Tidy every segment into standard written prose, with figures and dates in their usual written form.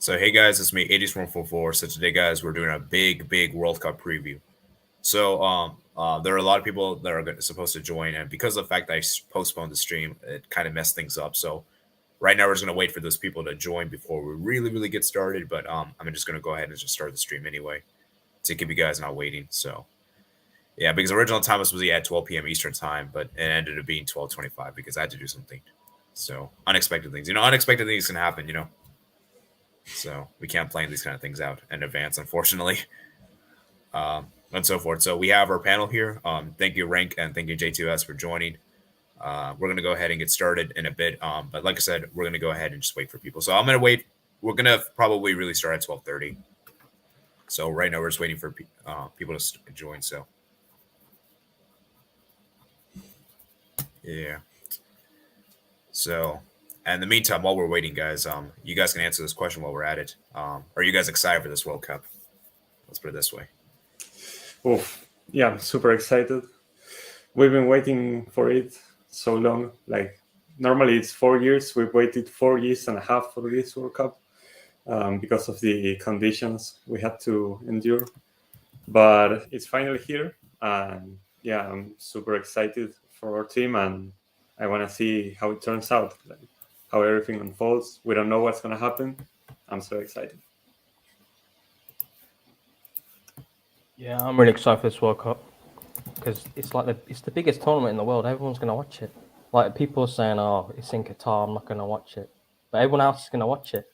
So hey guys, it's me, 80s144. So today, guys, we're doing a big World Cup preview. So there are a lot of people that are supposed to join, and because of the fact that I postponed the stream, it kind of messed things up. So right now we're just gonna wait for those people to join before we really get started. But I'm just gonna go ahead and just start the stream anyway to keep you guys not waiting. So yeah, because original time was supposed to be at 12 p.m. Eastern time, but it ended up being 12:25 because I had to do something. So unexpected things, unexpected things can happen, So we can't plan these kind of things out in advance, unfortunately, and so forth. So we have our panel here. Thank you, Rank, and thank you, J2S, for joining. We're going to go ahead and get started in a bit. But like I said, we're going to go ahead and just wait for people. So I'm going to wait. We're going to probably really start at 12:30. So right now we're just waiting for people to join. So yeah. So and in the meantime, while we're waiting, guys, you guys can answer this question while we're at it. Are you guys excited for this World Cup? Let's put it this way. Oh, yeah, I'm super excited. We've been waiting for it so long. Like, normally it's 4 years. We've waited 4 years and a half for this World Cup because of the conditions we had to endure. But it's finally here. And yeah, I'm super excited for our team. And I want to see how it turns out, like, how everything unfolds. We don't know what's going to happen. I'm so excited. Yeah, I'm really excited for this World Cup because it's like it's the biggest tournament in the world. Everyone's going to watch it. Like, people are saying, "Oh, it's in Qatar. I'm not going to watch it," but everyone else is going to watch it.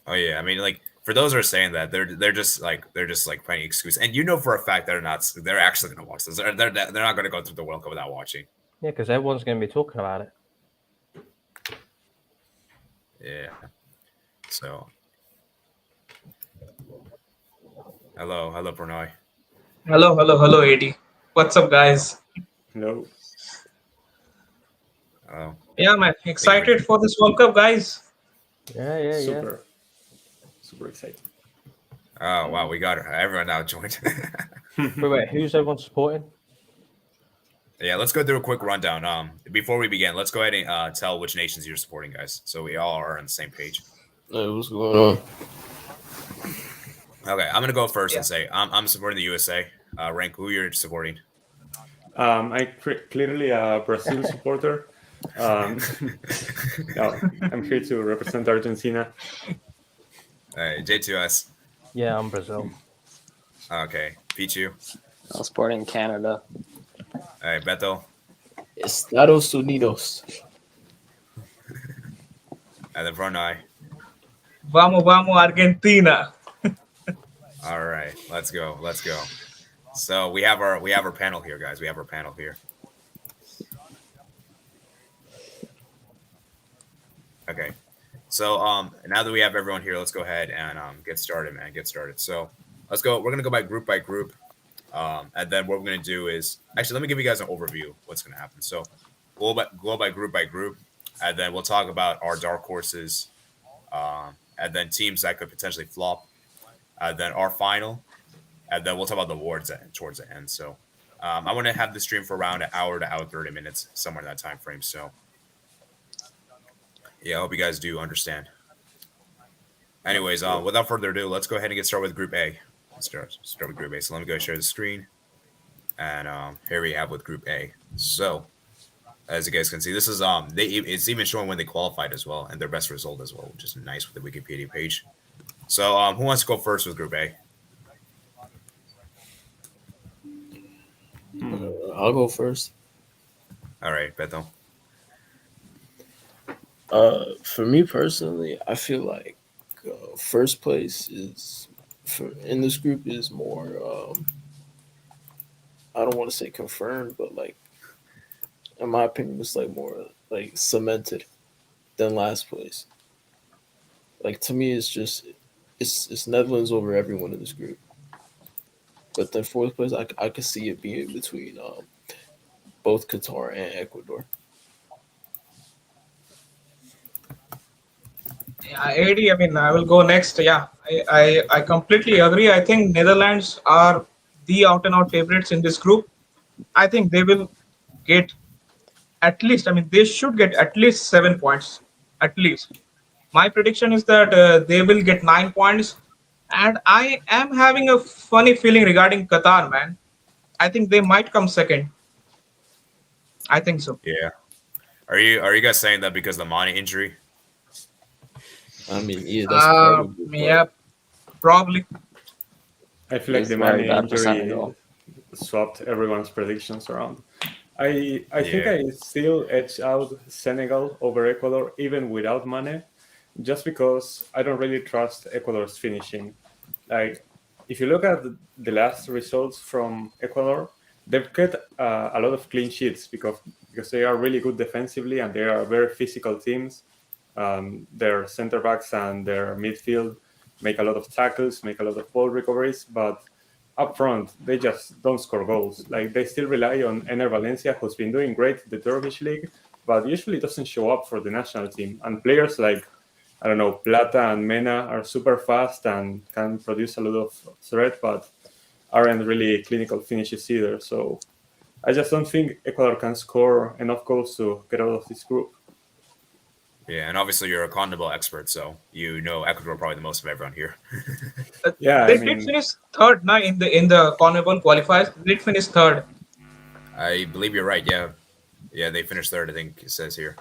Oh yeah, I mean, like, for those who are saying that, they're just like finding excuse, and for a fact they're actually going to watch this. They're not going to go through the World Cup without watching. Yeah, because everyone's going to be talking about it. Yeah. So. Hello, Pranay. Hello, AD. What's up, guys? Hello. Hello. Yeah, man. Excited for this World Cup, guys. Yeah. Super excited. Oh wow, we got everyone now joined. Wait, who's everyone supporting? Yeah, let's go through a quick rundown. Before we begin, let's go ahead and tell which nations you're supporting, guys, so we all are on the same page. Hey, what's going on? Okay, I'm gonna go first and say I'm supporting the USA. Rank, who you're supporting? I'm clearly a Brazil supporter. No, I'm here to represent Argentina. All right, J2S. Yeah, I'm Brazil. Okay, Pichu. I'm supporting Canada. All right, Beto. Estados Unidos. And then Pranay. Vamos, Argentina. All right, let's go. So we have our panel here, guys. We have our panel here. Okay. So now that we have everyone here, let's go ahead and get started, man. So let's go. We're gonna go by group, and then what we're gonna do is actually let me give you guys an overview of what's gonna happen. So we'll go by group, and then we'll talk about our dark horses, and then teams that could potentially flop. Then our final, and then we'll talk about the awards towards the end. So I want to have the stream for around an hour to hour 30 minutes, somewhere in that time frame. So yeah, I hope you guys do understand. Anyways, without further ado, let's go ahead and get started with Group A. Let's start with Group A. So let me go share the screen, and here we have with Group A. So as you guys can see, this is it's even showing when they qualified as well and their best result as well, which is nice with the Wikipedia page. So, who wants to go first with Group A? I'll go first. All right, Beto. For me personally, I feel like first place in this group is more. I don't want to say confirmed, but like, in my opinion, it's like more like cemented than last place. Like, to me, it's just. It's Netherlands over everyone in this group. But then fourth place, I could see it being between both Qatar and Ecuador. Yeah, AD, I mean, I will go next. Yeah, I completely agree. I think Netherlands are the out-and-out favorites in this group. I think they will get they should get at least 7 points. At least. My prediction is that they will get 9 points, and I am having a funny feeling regarding Qatar, man. I think they might come second. I think so. Yeah. Are you guys saying that because of the Mane injury? I mean, yeah, that's part of it. Yeah, probably. I feel like It's the very Mane bad for injury Senegal. swapped everyone's predictions around. I think Yeah. I still edge out Senegal over Ecuador even without Mane, just because I don't really trust Ecuador's finishing. Like, if you look at the last results from Ecuador, they've kept a lot of clean sheets because they are really good defensively and they are very physical teams. Their center backs and their midfield make a lot of tackles, make a lot of ball recoveries, but up front they just don't score goals. Like, they still rely on Ener Valencia, who's been doing great in the Turkish league, but usually doesn't show up for the national team. And players like, I don't know, Plata and Mena are super fast and can produce a lot of threat, but aren't really clinical finishes either. So I just don't think Ecuador can score enough goals to get out of this group. Yeah, and obviously you're a CONMEBOL expert, so you know Ecuador probably the most of everyone here. Yeah, They I did mean, finish third now in the CONMEBOL qualifiers. They did finish third. I believe you're right. Yeah, yeah, they finished third. I think it says here.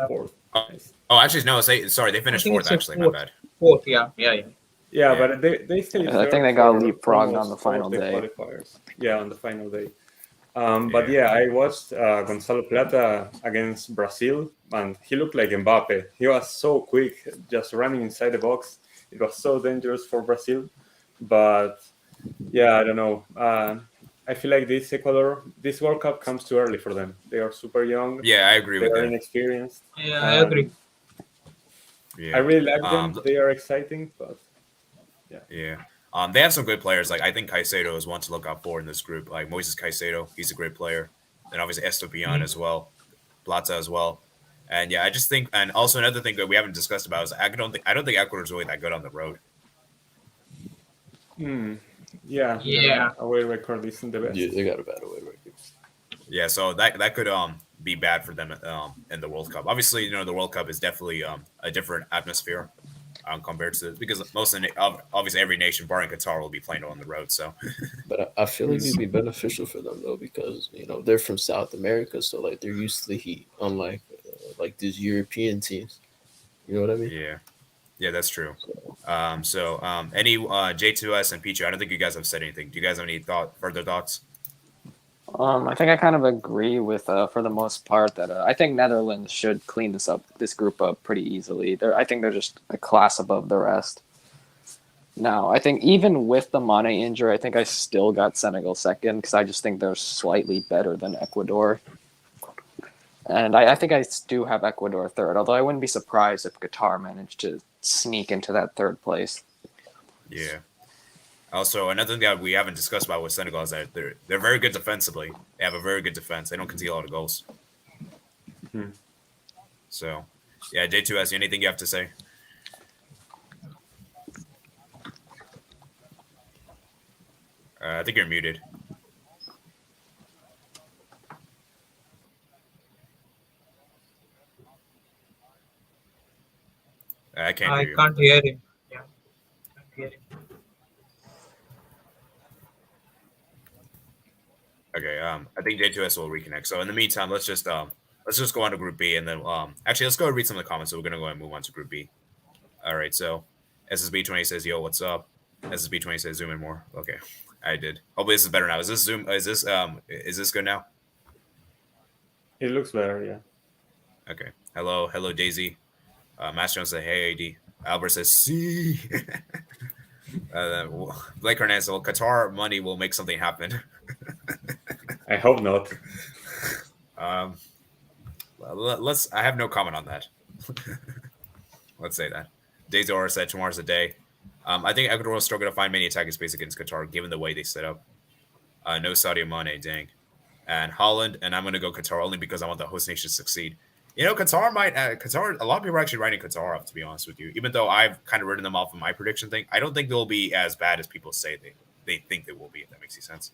fourth. Oh, Nice. actually, no. Sorry, they I finished think fourth. it's a Actually, my fourth. bad. Fourth, yeah. Yeah, Yeah. but they stayed I think third they got for leapfrogged on almost the all final of the day. qualifiers. Yeah, on the final day. But Yeah. yeah, I watched Gonzalo Plata against Brazil, and he looked like Mbappe. He was so quick, just running inside the box. It was so dangerous for Brazil. But yeah, I don't know. I feel like this World Cup comes too early for them. They are super young. Yeah, I agree They with are that. inexperienced. Yeah, I agree. Yeah. I really like them. They are exciting, but Yeah. They have some good players. Like I think Caicedo is one to look out for in this group. Like Moises Caicedo, he's a great player. And obviously Estopian as well, Plata as well. And yeah, I just think, and also another thing that we haven't discussed about is I don't think Ecuador's really that good on the road. yeah, Yeah. their away record isn't the best. Yeah, they got a bad away record. Yeah, so that could be bad for them in the World Cup. Obviously, you know the World Cup is definitely a different atmosphere compared to because obviously every nation, barring Qatar, will be playing on the road. So But I feel like it'd be beneficial for them though because they're from South America, so like they're used to the heat, unlike like these European teams. You know what I mean? yeah, that's true. Any J2S and Pichu, I don't think you guys have said anything. Do you guys have any further thoughts? I think I kind of agree with, for the most part, that I think Netherlands should clean this group up pretty easily. I think they're just a class above the rest. Now, I think even with the Mane injury, I think I still got Senegal second because I just think they're slightly better than Ecuador. And I think I do have Ecuador third, although I wouldn't be surprised if Qatar managed to sneak into that third place. Yeah. Also, another thing that we haven't discussed about with Senegal is that they're very good defensively. They have a very good defense. They don't concede a lot of goals. So, yeah, J2S, anything you have to say? I think you're muted. I can't I hear you. can't hear him. Yeah. Can't hear him. Okay, I think J2S will reconnect. So in the meantime, let's just go on to Group B, and then actually let's go read some of the comments. So we're gonna go and move on to Group B. All right. So SSB20 says, "Yo, what's up?" SSB20 says, "Zoom in more." Okay, I did. Hopefully this is better now. Is this Zoom? Is this good now? It looks better, yeah. Okay. Hello, Daisy. Master says, "Hey, AD." Albert says, "See." Blake Hernandez, well, Qatar money will make something happen. I hope not. Let's. I have no comment on that. Let's say that. Daisy Aura said tomorrow's the day. I think Ecuador will struggle to find many attacking space against Qatar, given the way they set up. No Sadio Mane, dang. And Holland, and I'm going to go Qatar only because I want the host nation to succeed. You know, Qatar might. Qatar. A lot of people are actually writing Qatar up, to be honest with you. Even though I've kind of written them off of my prediction thing, I don't think they'll be as bad as people say they think they will be. If that makes any sense.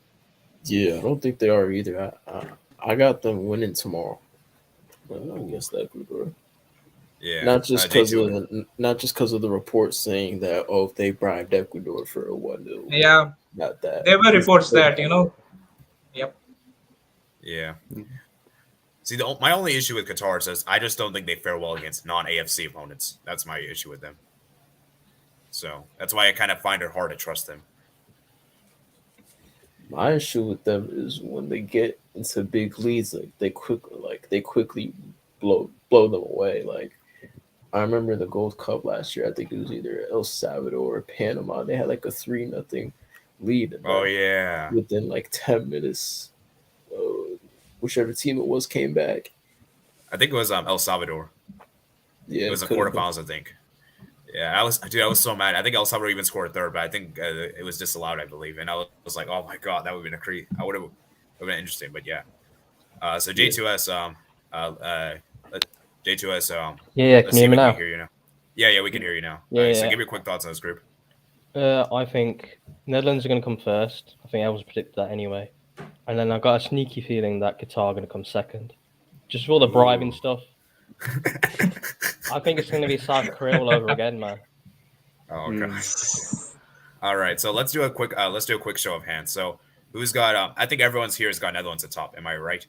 Yeah, I don't think they are either. I got them winning tomorrow. Well, I guess that group, right? Yeah, Not just because J2. of the reports saying that they bribed Ecuador for a 1-0. Yeah, Not that. there were reports that Yep. Yeah. Mm. See, my only issue with Qatar is I just don't think they fare well against non-AFC opponents. That's my issue with them. So that's why I kind of find it hard to trust them. My issue with them is when they get into big leads, they quickly blow them away. Like I remember the Gold Cup last year. I think it was either El Salvador or Panama. They had like a 3-0 lead. And Oh yeah, within like 10 minutes, whichever team it was came back. I think it was El Salvador. Yeah, It was the could have been. quarterfinals, I think. Yeah, I was so mad. I think El Salvador even scored a third, but I think it was disallowed, I believe. And I was like, oh my god, that would have been I would have been interesting. But yeah. So J2S, J2S. Yeah, Let's can you see hear if me we now? can hear you now. Yeah, we can hear you now. Yeah, All right, so yeah. give me quick thoughts on this group. I think Netherlands are going to come first. I think I was predicted that anyway. And then I've got a sneaky feeling that Qatar are going to come second. Just for all the bribing Ooh. stuff. I think it's going to be South Korea all over again, man. Oh god. All right, so let's do a quick show of hands. So who's got? I think everyone's here has got Netherlands at top. Am I right?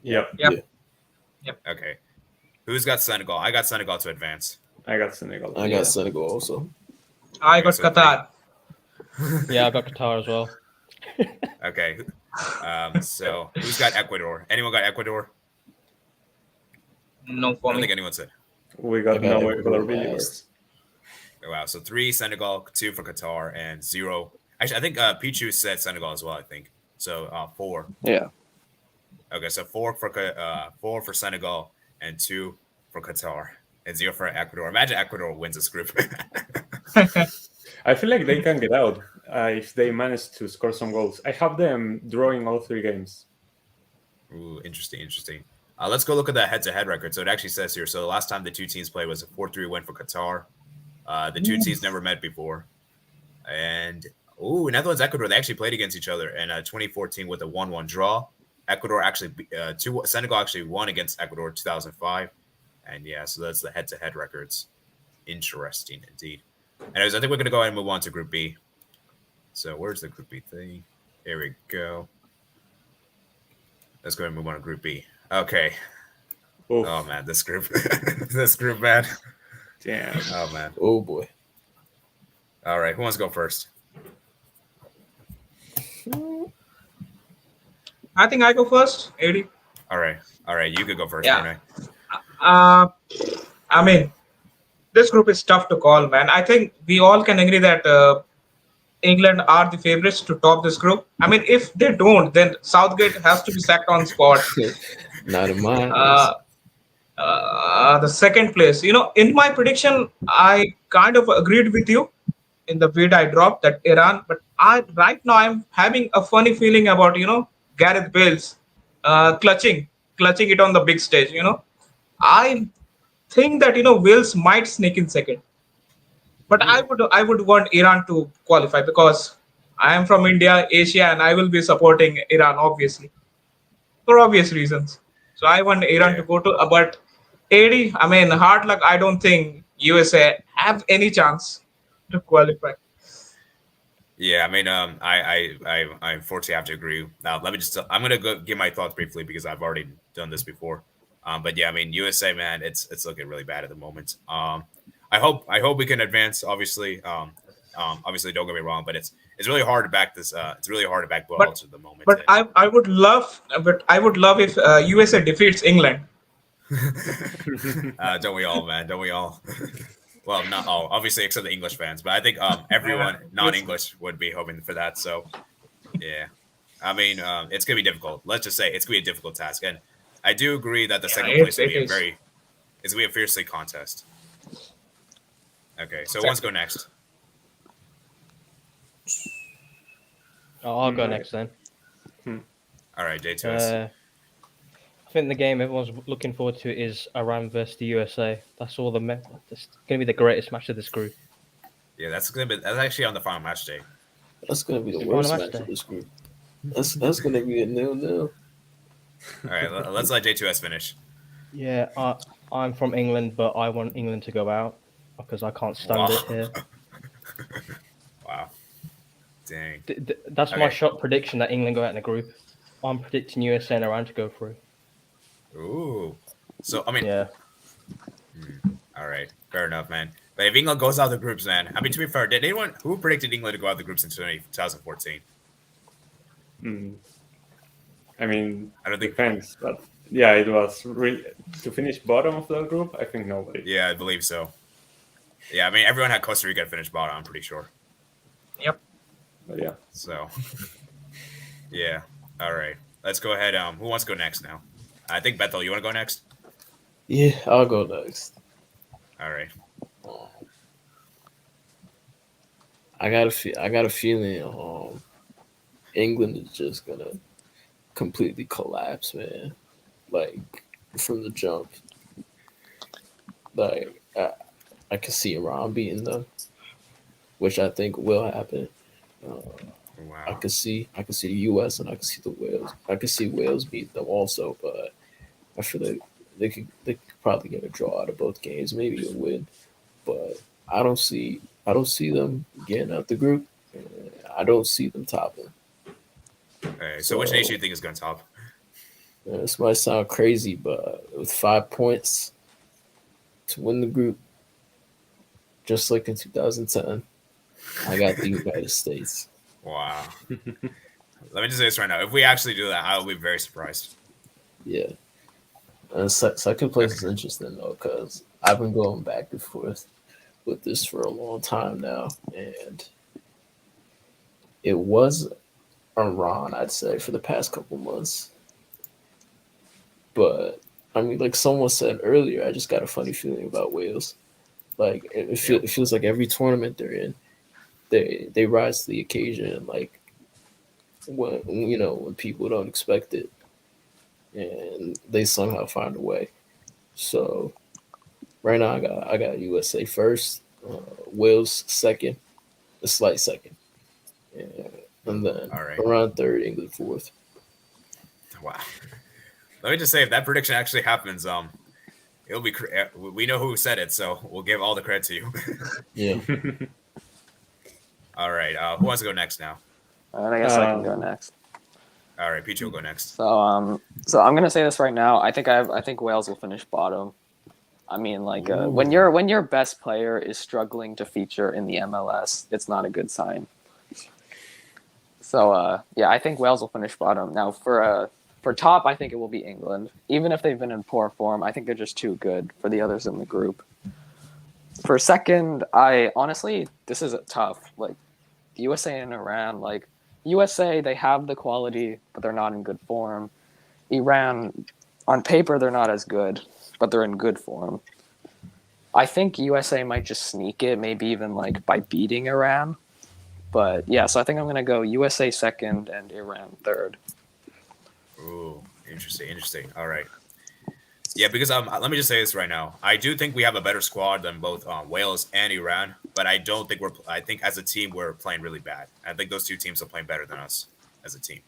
Yep. Yep. Okay. Who's got Senegal? I got Senegal to advance. I got Senegal. I got Senegal also. I got so Qatar. Yeah, I got Qatar as well. Okay. So who's got Ecuador? Anyone got Ecuador? No I for don't me. think anyone said. We I got got no Ecuador Ecuador believers. last. Oh, wow. So 3 Senegal, 2 for Qatar, and 0. Actually, I think Pichu said Senegal as well. I think so. 4. Yeah. Okay, so 4 for Senegal and 2 for Qatar and 0 for Ecuador. Imagine Ecuador wins this group. I feel like they can get out if they manage to score some goals. I have them drawing all 3 games. Ooh, interesting. Let's go look at the head-to-head record. So it actually says here. So the last time the two teams played was a 4-3 win for Qatar. The two teams never met before. And Netherlands, Ecuador, they actually played against each other in 2014 with a 1-1 draw. Ecuador actually, Senegal actually won against Ecuador in 2005. And yeah, so that's the head-to-head records. Interesting indeed. Anyways, I think we're going to go ahead and move on to Group B. So where's the Group B thing? Here we go. Let's go ahead and move on to Group B. Okay. Oof. Oh, man, this group. This group, man. Damn. Oh, man. Oh boy. All right, who wants to go first? I think I go first. 80. All right, you could go first. Yeah. Renee. I mean, this group is tough to call, man. I think we all can agree that England are the favorites to top this group. I mean, if they don't, then Southgate has to be sacked on spot. Not in my eyes. The second place, in my prediction, I kind of agreed with you in the bid I dropped that Iran, but right now I'm having a funny feeling about Gareth Bale's clutching it on the big stage. I think that Wales might sneak in second, but I would want Iran to qualify because I am from India, Asia, and I will be supporting Iran obviously for obvious reasons. So I want Iran to go to, but 80. I mean, hard luck. I don't think USA have any chance to qualify. Yeah, I mean, I unfortunately have to agree. Now, let me just. I'm gonna go give my thoughts briefly because I've already done this before. But yeah, I mean, USA, man, it's looking really bad at the moment. I hope we can advance. Obviously, obviously, don't get me wrong, but it's really hard to back this. It's really hard to back Wales at the moment. But I would love if USA defeats England. Don't we all, man? Don't we all? Well, not all, obviously, except the English fans. But I think everyone non-English would be hoping for that. So, yeah. I mean, it's going to be difficult. Let's just say it's going to be a difficult task. And I do agree that the second place will be it's going to be a fiercely contest. Okay, so let's go next. I'll go next then. All right, J2S. I think the game everyone's looking forward to is Iran versus the USA. That's all that's going to be the greatest match of this group. Yeah, that's actually on the final match day. That's going to be the worst match of this group. That's going to be a 0-0. All right, let's let J2S finish. Yeah, I'm from England, but I want England to go out because I can't stand it here. Wow. Dang. That's my Okay. shot prediction that England go out in a group. I'm predicting USA and Iran to go through. Ooh. So I mean, Yeah. all right, fair enough, man. But if England goes out the groups, man, I mean, to be fair, did anyone who predicted England to go out the groups in 2014? I mean, I don't think. depends, but yeah, it was really to finish bottom of the group. I think nobody. Yeah, I believe so. Yeah, I mean, everyone had Costa Rica finish bottom. I'm pretty sure. Yep. But yeah, So, yeah. All right, let's go ahead. Who wants to go next now? I think Bethel, you want to go next? Yeah, I'll go next. All right. I got a feeling England is just gonna completely collapse, man. Like from the jump. Like I can see Iran beating them, which I think will happen. I Wow. could see the U.S. and I could see the Wales. I could see Wales beat them also, but I feel like they could probably get a draw out of both games, maybe a win. But I don't see them getting out the group. I don't see them topping. Okay, so which nation do you think is going to top? This might sound crazy, but with 5 points to win the group, just like in 2010, I got the United States. Wow. Let me just say this right now. If we actually do that, I will be very surprised. Yeah. And second place is interesting, though, because I've been going back and forth with this for a long time now. And it was Iran, I'd say, for the past couple months. But, I mean, like someone said earlier, I just got a funny feeling about Wales. Like, it feels like every tournament they're in, they rise to the occasion, like, when people don't expect it. And they somehow find a way. So right now I got USA first, Wales second, a slight second, and then All right. around third, England fourth. Wow. Let me just say, if that prediction actually happens, it'll be. We know who said it, so we'll give all the credit to you. Yeah. All right. Who wants to go next now? I guess I can go next. All right, Peachy will go next. So I'm gonna say this right now. I think Wales will finish bottom. I mean, like when your best player is struggling to feature in the MLS, it's not a good sign. So yeah, I think Wales will finish bottom. Now for top, I think it will be England. Even if they've been in poor form, I think they're just too good for the others in the group. For second, I honestly, this is tough. Like the USA and Iran, like USA, they have the quality, but they're not in good form. Iran, on paper, they're not as good, but they're in good form. I think USA might just sneak it, maybe even like by beating Iran. But yeah, so I think I'm going to go USA second and Iran third. Ooh, interesting. All right. Yeah, because let me just say this right now. I do think we have a better squad than both Wales and Iran, but I don't think I think as a team we're playing really bad. I think those two teams are playing better than us as a team.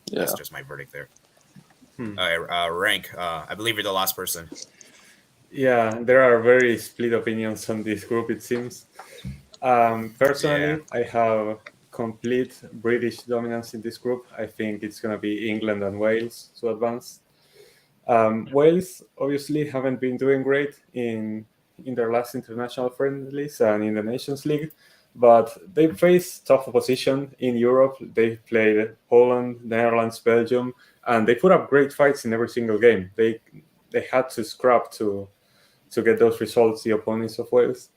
Yeah. That's just my verdict there. Rank, I believe you're the last person. Yeah, there are very split opinions on this group, it seems. Personally, I have complete British dominance in this group. I think it's going to be England and Wales to advance. Wales obviously haven't been doing great in their last international friendlies and in the Nations League, but they faced tough opposition in Europe. They played Poland, Netherlands, Belgium, and they put up great fights in every single game. They had to scrap to get those results, the opponents of Wales.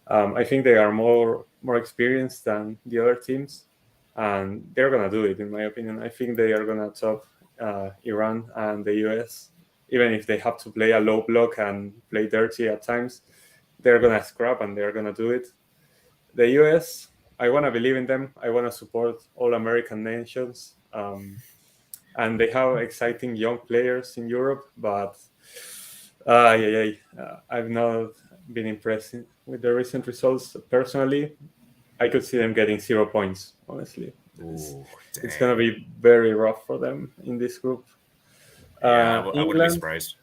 I think they are more experienced than the other teams, and they're gonna do it, in my opinion. I think they are gonna top Iran and the US, even if they have to play a low block and play dirty at times. They're gonna scrap and they're gonna do it. The US, I want to believe in them. I want to support all American nations, and they have exciting young players in Europe, but I've not been impressed with the recent results. Personally, I could see them getting 0 points, honestly. It's going to be very rough for them in this group. Yeah, I wouldn't be surprised.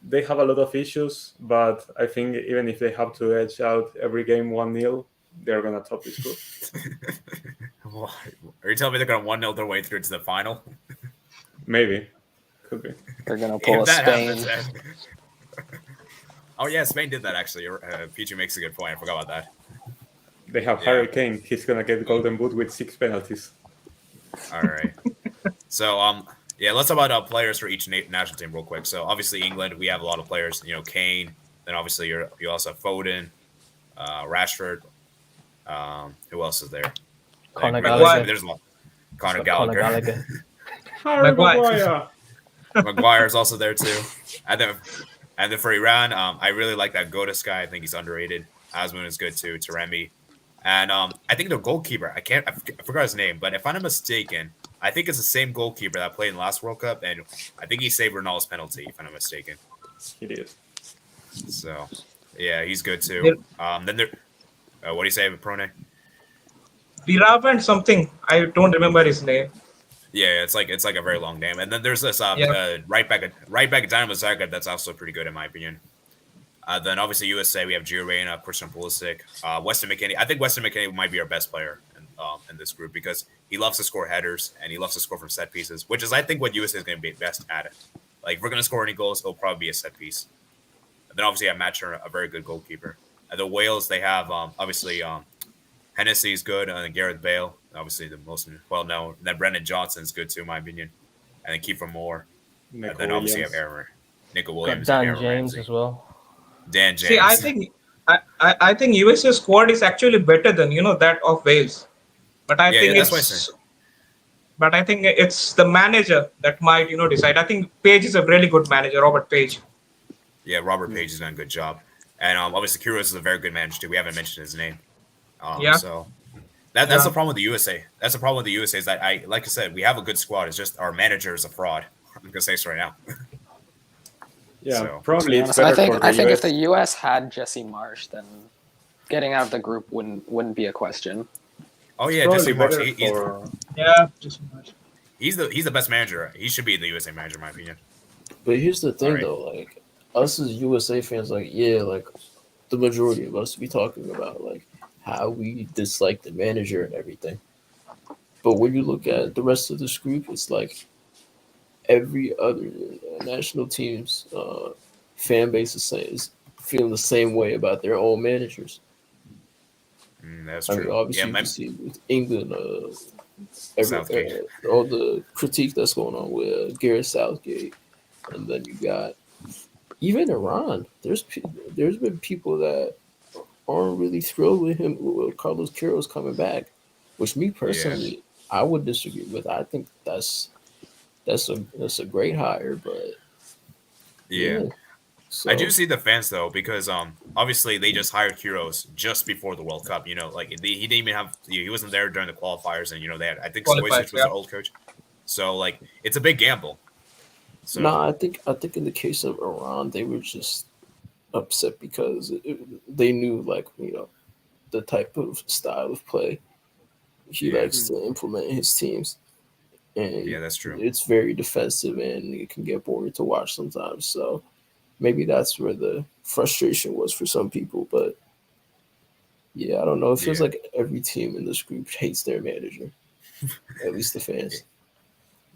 they have a lot of issues, but I think even if they have to edge out every game 1-0, they're gonna top this group. Are you telling me they're going to 1-0 their way through to the final? Maybe, could be. They're gonna pull a If that Spain. happens, oh yeah, Spain did that actually. PG makes a good point. I forgot about that. They have Yeah. Harry Kane. He's gonna get Golden Boot with 6 penalties. All right. So yeah, let's talk about players for each national team real quick. So obviously England, we have a lot of players. You know, Kane. Then obviously you also have Foden, Rashford. Who else is there? Conor Really, Gallagher. there's a lot. Conor Conor Gallagher. Harry Maguire. Maguire. Maguire's also there too. And then for Iran, I really like that Godas guy. I think he's underrated. Azmoun is good too. Taremi. And I think their goalkeeper, I forgot his name, but if I'm not mistaken, I think it's the same goalkeeper that played in the last World Cup, and I think he saved Ronaldo's penalty, if I'm not mistaken. It is. So, yeah, he's good too. Then there, what do you say, Prone? Biravan something. I don't remember his name. Yeah, it's like a very long name. And then there's this right back at Dynamo Zagreb that's also pretty good in my opinion. Then obviously USA, we have Gio Reyna, Christian Pulisic, Weston McKennie. I think Weston McKennie might be our best player in this group because he loves to score headers and he loves to score from set pieces, which is I think what USA is going to be best at it. Like if we're going to score any goals, it'll probably be a set piece. And then obviously I have Matt Turner, a very good goalkeeper. The Wales, they have obviously Hennessy is good, and then Gareth Bale, obviously the most well known. And then Brendan Johnson's good too, in my opinion. And then Kiefer Moore. Nico And then obviously you Williams. have Nico Got Williams. Dan and Aaron James Ramsey. as well. Dan James. See, I think USA squad is actually better than that of Wales, but I think that's what I said. but I think it's the manager that might decide. I think Page is a really good manager, Robert Page. Yeah, Robert Page has done a good job. And obviously Kyrgios is a very good manager too. We haven't mentioned his name. So that's the problem with the USA. That's the problem with the USA is that like I said, we have a good squad. It's just our manager is a fraud. I'm gonna say this right now. Yeah, So- probably it's Honestly, better I think for the I think US. if the U.S. had Jesse Marsh, then getting out of the group wouldn't be a question. Oh yeah, Probably Jesse Marsh. better for- Yeah, just He's the best manager. He should be the USA manager, in my opinion. But here's the thing, Alright. though, like us as USA fans, like like the majority of us be talking about like how we dislike the manager and everything. But when you look at the rest of this group, it's like every other national team's fan base is feeling the same way about their own managers. That's I true. mean, obviously, Yeah, you can see with England, Southgate. all the critique that's going on with Gareth Southgate, and then you got even Iran. There's been people that aren't really thrilled with him, with Carlos Queiroz coming back, which me personally, I would disagree with. I think that's a great hire, but yeah. So, I do see the fans though, because obviously they just hired Kyrgios just before the World Cup. Like he didn't even have he wasn't there during the qualifiers, and they had I think Stoisic was the old coach, so like it's a big gamble. So No, I think in the case of Iran, they were just upset because they knew the type of style of play he likes to implement in his teams, and yeah, that's true. It's very defensive and it can get boring to watch sometimes. So maybe that's where the frustration was for some people, but yeah, I don't know. It feels like every team in this group hates their manager, at least the fans.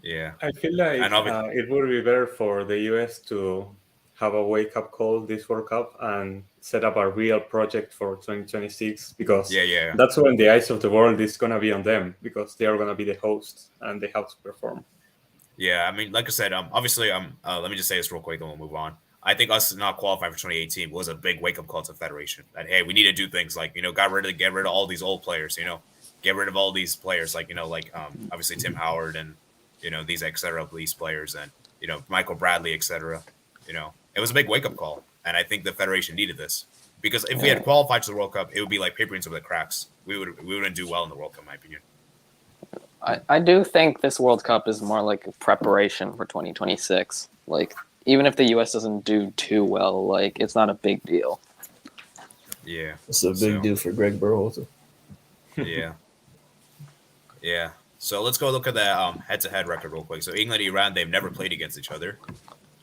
Yeah, I feel like it would be better for the US to have a wake-up call this World Cup and set up a real project for 2026 because that's when the eyes of the world is going to be on them because they are going to be the hosts and they have to perform. Yeah, I mean, like I said, obviously, let me just say this real quick and we'll move on. I think us not qualifying for 2018 was a big wake-up call to the Federation that, hey, we need to do things like, get rid of all these old players, get rid of all these players like, obviously Tim Howard and, these et cetera, these players and, Michael Bradley, et cetera, it was a big wake-up call. And I think the Federation needed this because if we had qualified to the World Cup, it would be like papering over the cracks. We wouldn't do well in the World Cup, in my opinion. I do think this World Cup is more like a preparation for 2026. Like, even if the U.S. doesn't do too well, like, it's not a big deal. Yeah. It's a big deal for Greg Berhalter. Yeah. Yeah. So let's go look at the head-to-head record real quick. So England and Iran, they've never played against each other.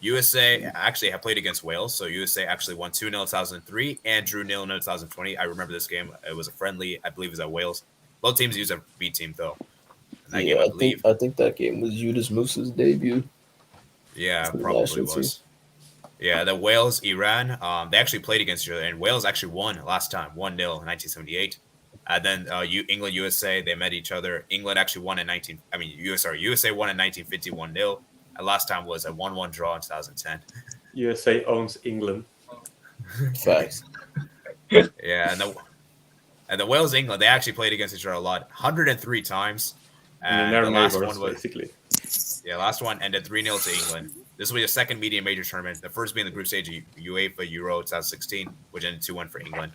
USA actually have played against Wales, so USA actually won 2-0 in 2003 and drew 0-0 in 2020. I remember this game. It was a friendly. I believe it was at Wales. Both teams used a B team though. In that game, I believe. I think that game was Yudis Moose's debut. Yeah, for the probably national was. team. Yeah, the Wales, Iran, they actually played against each other, and Wales actually won last time, 1-0 in 1978. Then England, USA, they met each other. England actually won in USA won in 1950, 1-0. And last time was a 1-1 draw in 2010. USA owns England. Facts. Yeah, and the Wales, England, they actually played against each other a lot, 103 times. And And the the last neighbors, one was basically. Yeah, last one ended 3-0 to England. This will be the second media major tournament. The first being the group stage of UEFA Euro 2016, which ended 2-1 for England.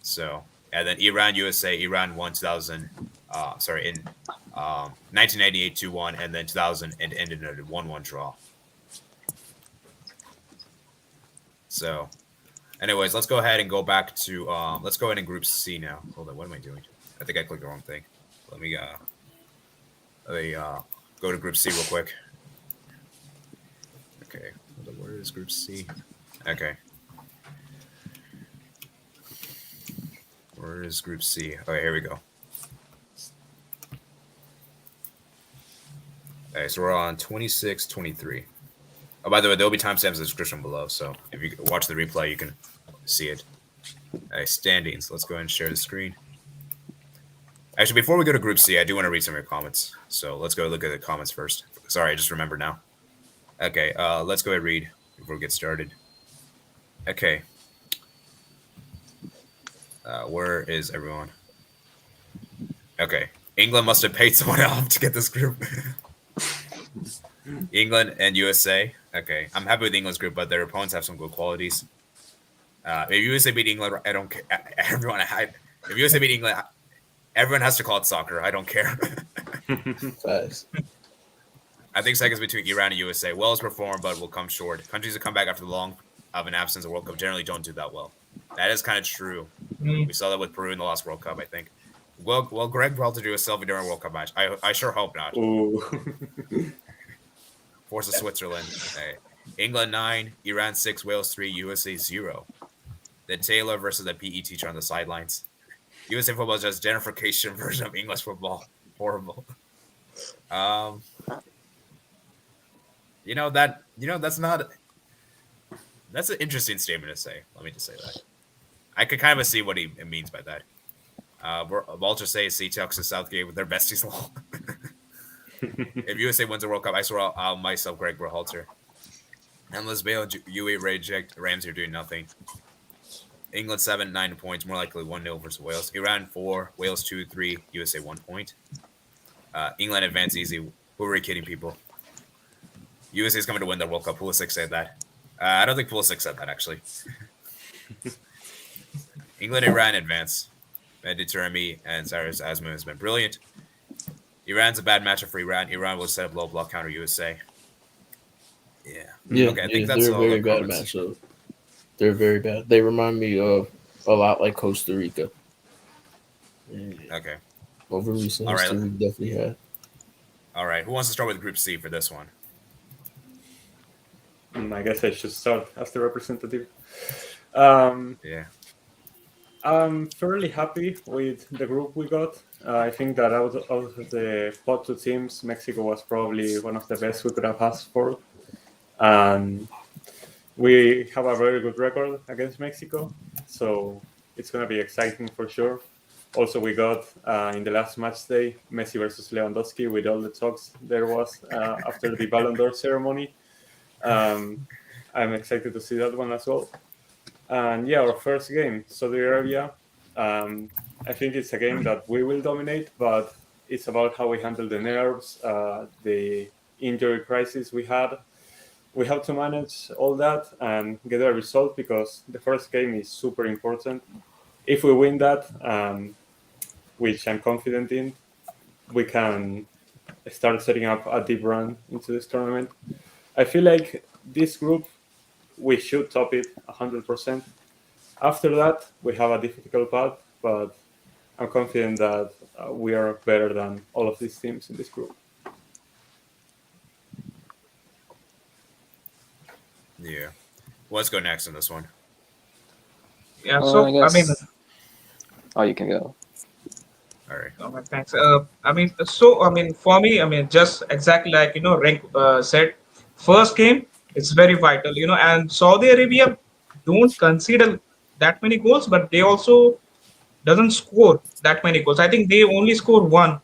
So, and then Iran, USA, Iran won 1998 2-1, and then 2000 and ended in a 1-1 draw. So, anyways, let's go ahead and go back to let's go ahead and group C now. Hold on, what am I doing? I think I clicked the wrong thing. Let me go to group C real quick. Okay, where is group C? Okay. Where is group C? Okay, here we go. Okay, so we're on 26, 23. Oh, by the way, there'll be timestamps in the description below, so if you watch the replay, you can see it. Okay, standings. Let's go ahead and share the screen. Actually, before we go to group C, I do want to read some of your comments. So let's go look at the comments first. Sorry, I just remembered now. Okay, let's go ahead and read before we get started. Okay. Where is everyone? Okay. England must have paid someone off to get this group. England and USA. Okay. I'm happy with England's group, but their opponents have some good qualities. If USA beat England, I don't care. If USA beat England, everyone has to call it soccer. I don't care. Facts. I think seconds between Iran and USA. Wales perform, but will come short. Countries that come back after the long of an absence of World Cup generally don't do that well. That is kind of true. We saw that with Peru in the last World Cup, I think. Will Greg Berhalter do a selfie during a World Cup match? I sure hope not. Ooh. Force of Switzerland. Okay. England 9, Iran 6, Wales 3, USA 0. Then Taylor versus the PE teacher on the sidelines. USA football is just gentrification version of English football. Horrible. That's an interesting statement to say. Let me just say that. I could kind of see what he means by that. Walter says Seahawks and Southgate with their besties law. If USA wins the World Cup, I swear I'll myself Greg Berhalter. Endless Bale, UE reject. Rams are doing nothing. England 7, 9 points, more likely 1-0 versus Wales. Iran 4, Wales 2, 3, USA 1 point. England advance easy. Who are we kidding, people? USA is coming to win the World Cup. Pulisic said that. I don't think Pulisic said that, actually. England, Iran advance. Mehdi Taremi and Cyrus Azmoun has been brilliant. Iran's a bad matchup for Iran. Iran will set up low block counter USA. Yeah. Okay, I think that's they're a all very the bad comments. matchup. They're very bad. They remind me of a lot like Costa Rica. Okay. Over recent All right. history, we definitely had. All right. Who wants to start with Group C for this one? I guess I should start as the representative. Yeah. I'm fairly happy with the group we got. I think that out of the pot two teams, Mexico was probably one of the best we could have asked for. And we have a very good record against Mexico, so it's going to be exciting for sure. Also, we got in the last match day, Messi versus Lewandowski with all the talks there was after the Ballon d'Or ceremony. I'm excited to see that one as well. And yeah, our first game, Saudi Arabia. I think it's a game that we will dominate, but it's about how we handle the nerves, the injury crisis we had. We have to manage all that and get a result because the first game is super important. If we win that, which I'm confident in, we can start setting up a deep run into this tournament. I feel like this group, we should top it 100%. After that, we have a difficult path, but I'm confident that we are better than all of these teams in this group. Yeah. Well, let's go next on this one. Yeah. I So I mean, guess. Oh, you can go. All right. thanks. For me, just exactly like Renk said, first game it's very vital. And Saudi Arabia don't consider that many goals, but they also doesn't score that many goals. I think they only score one.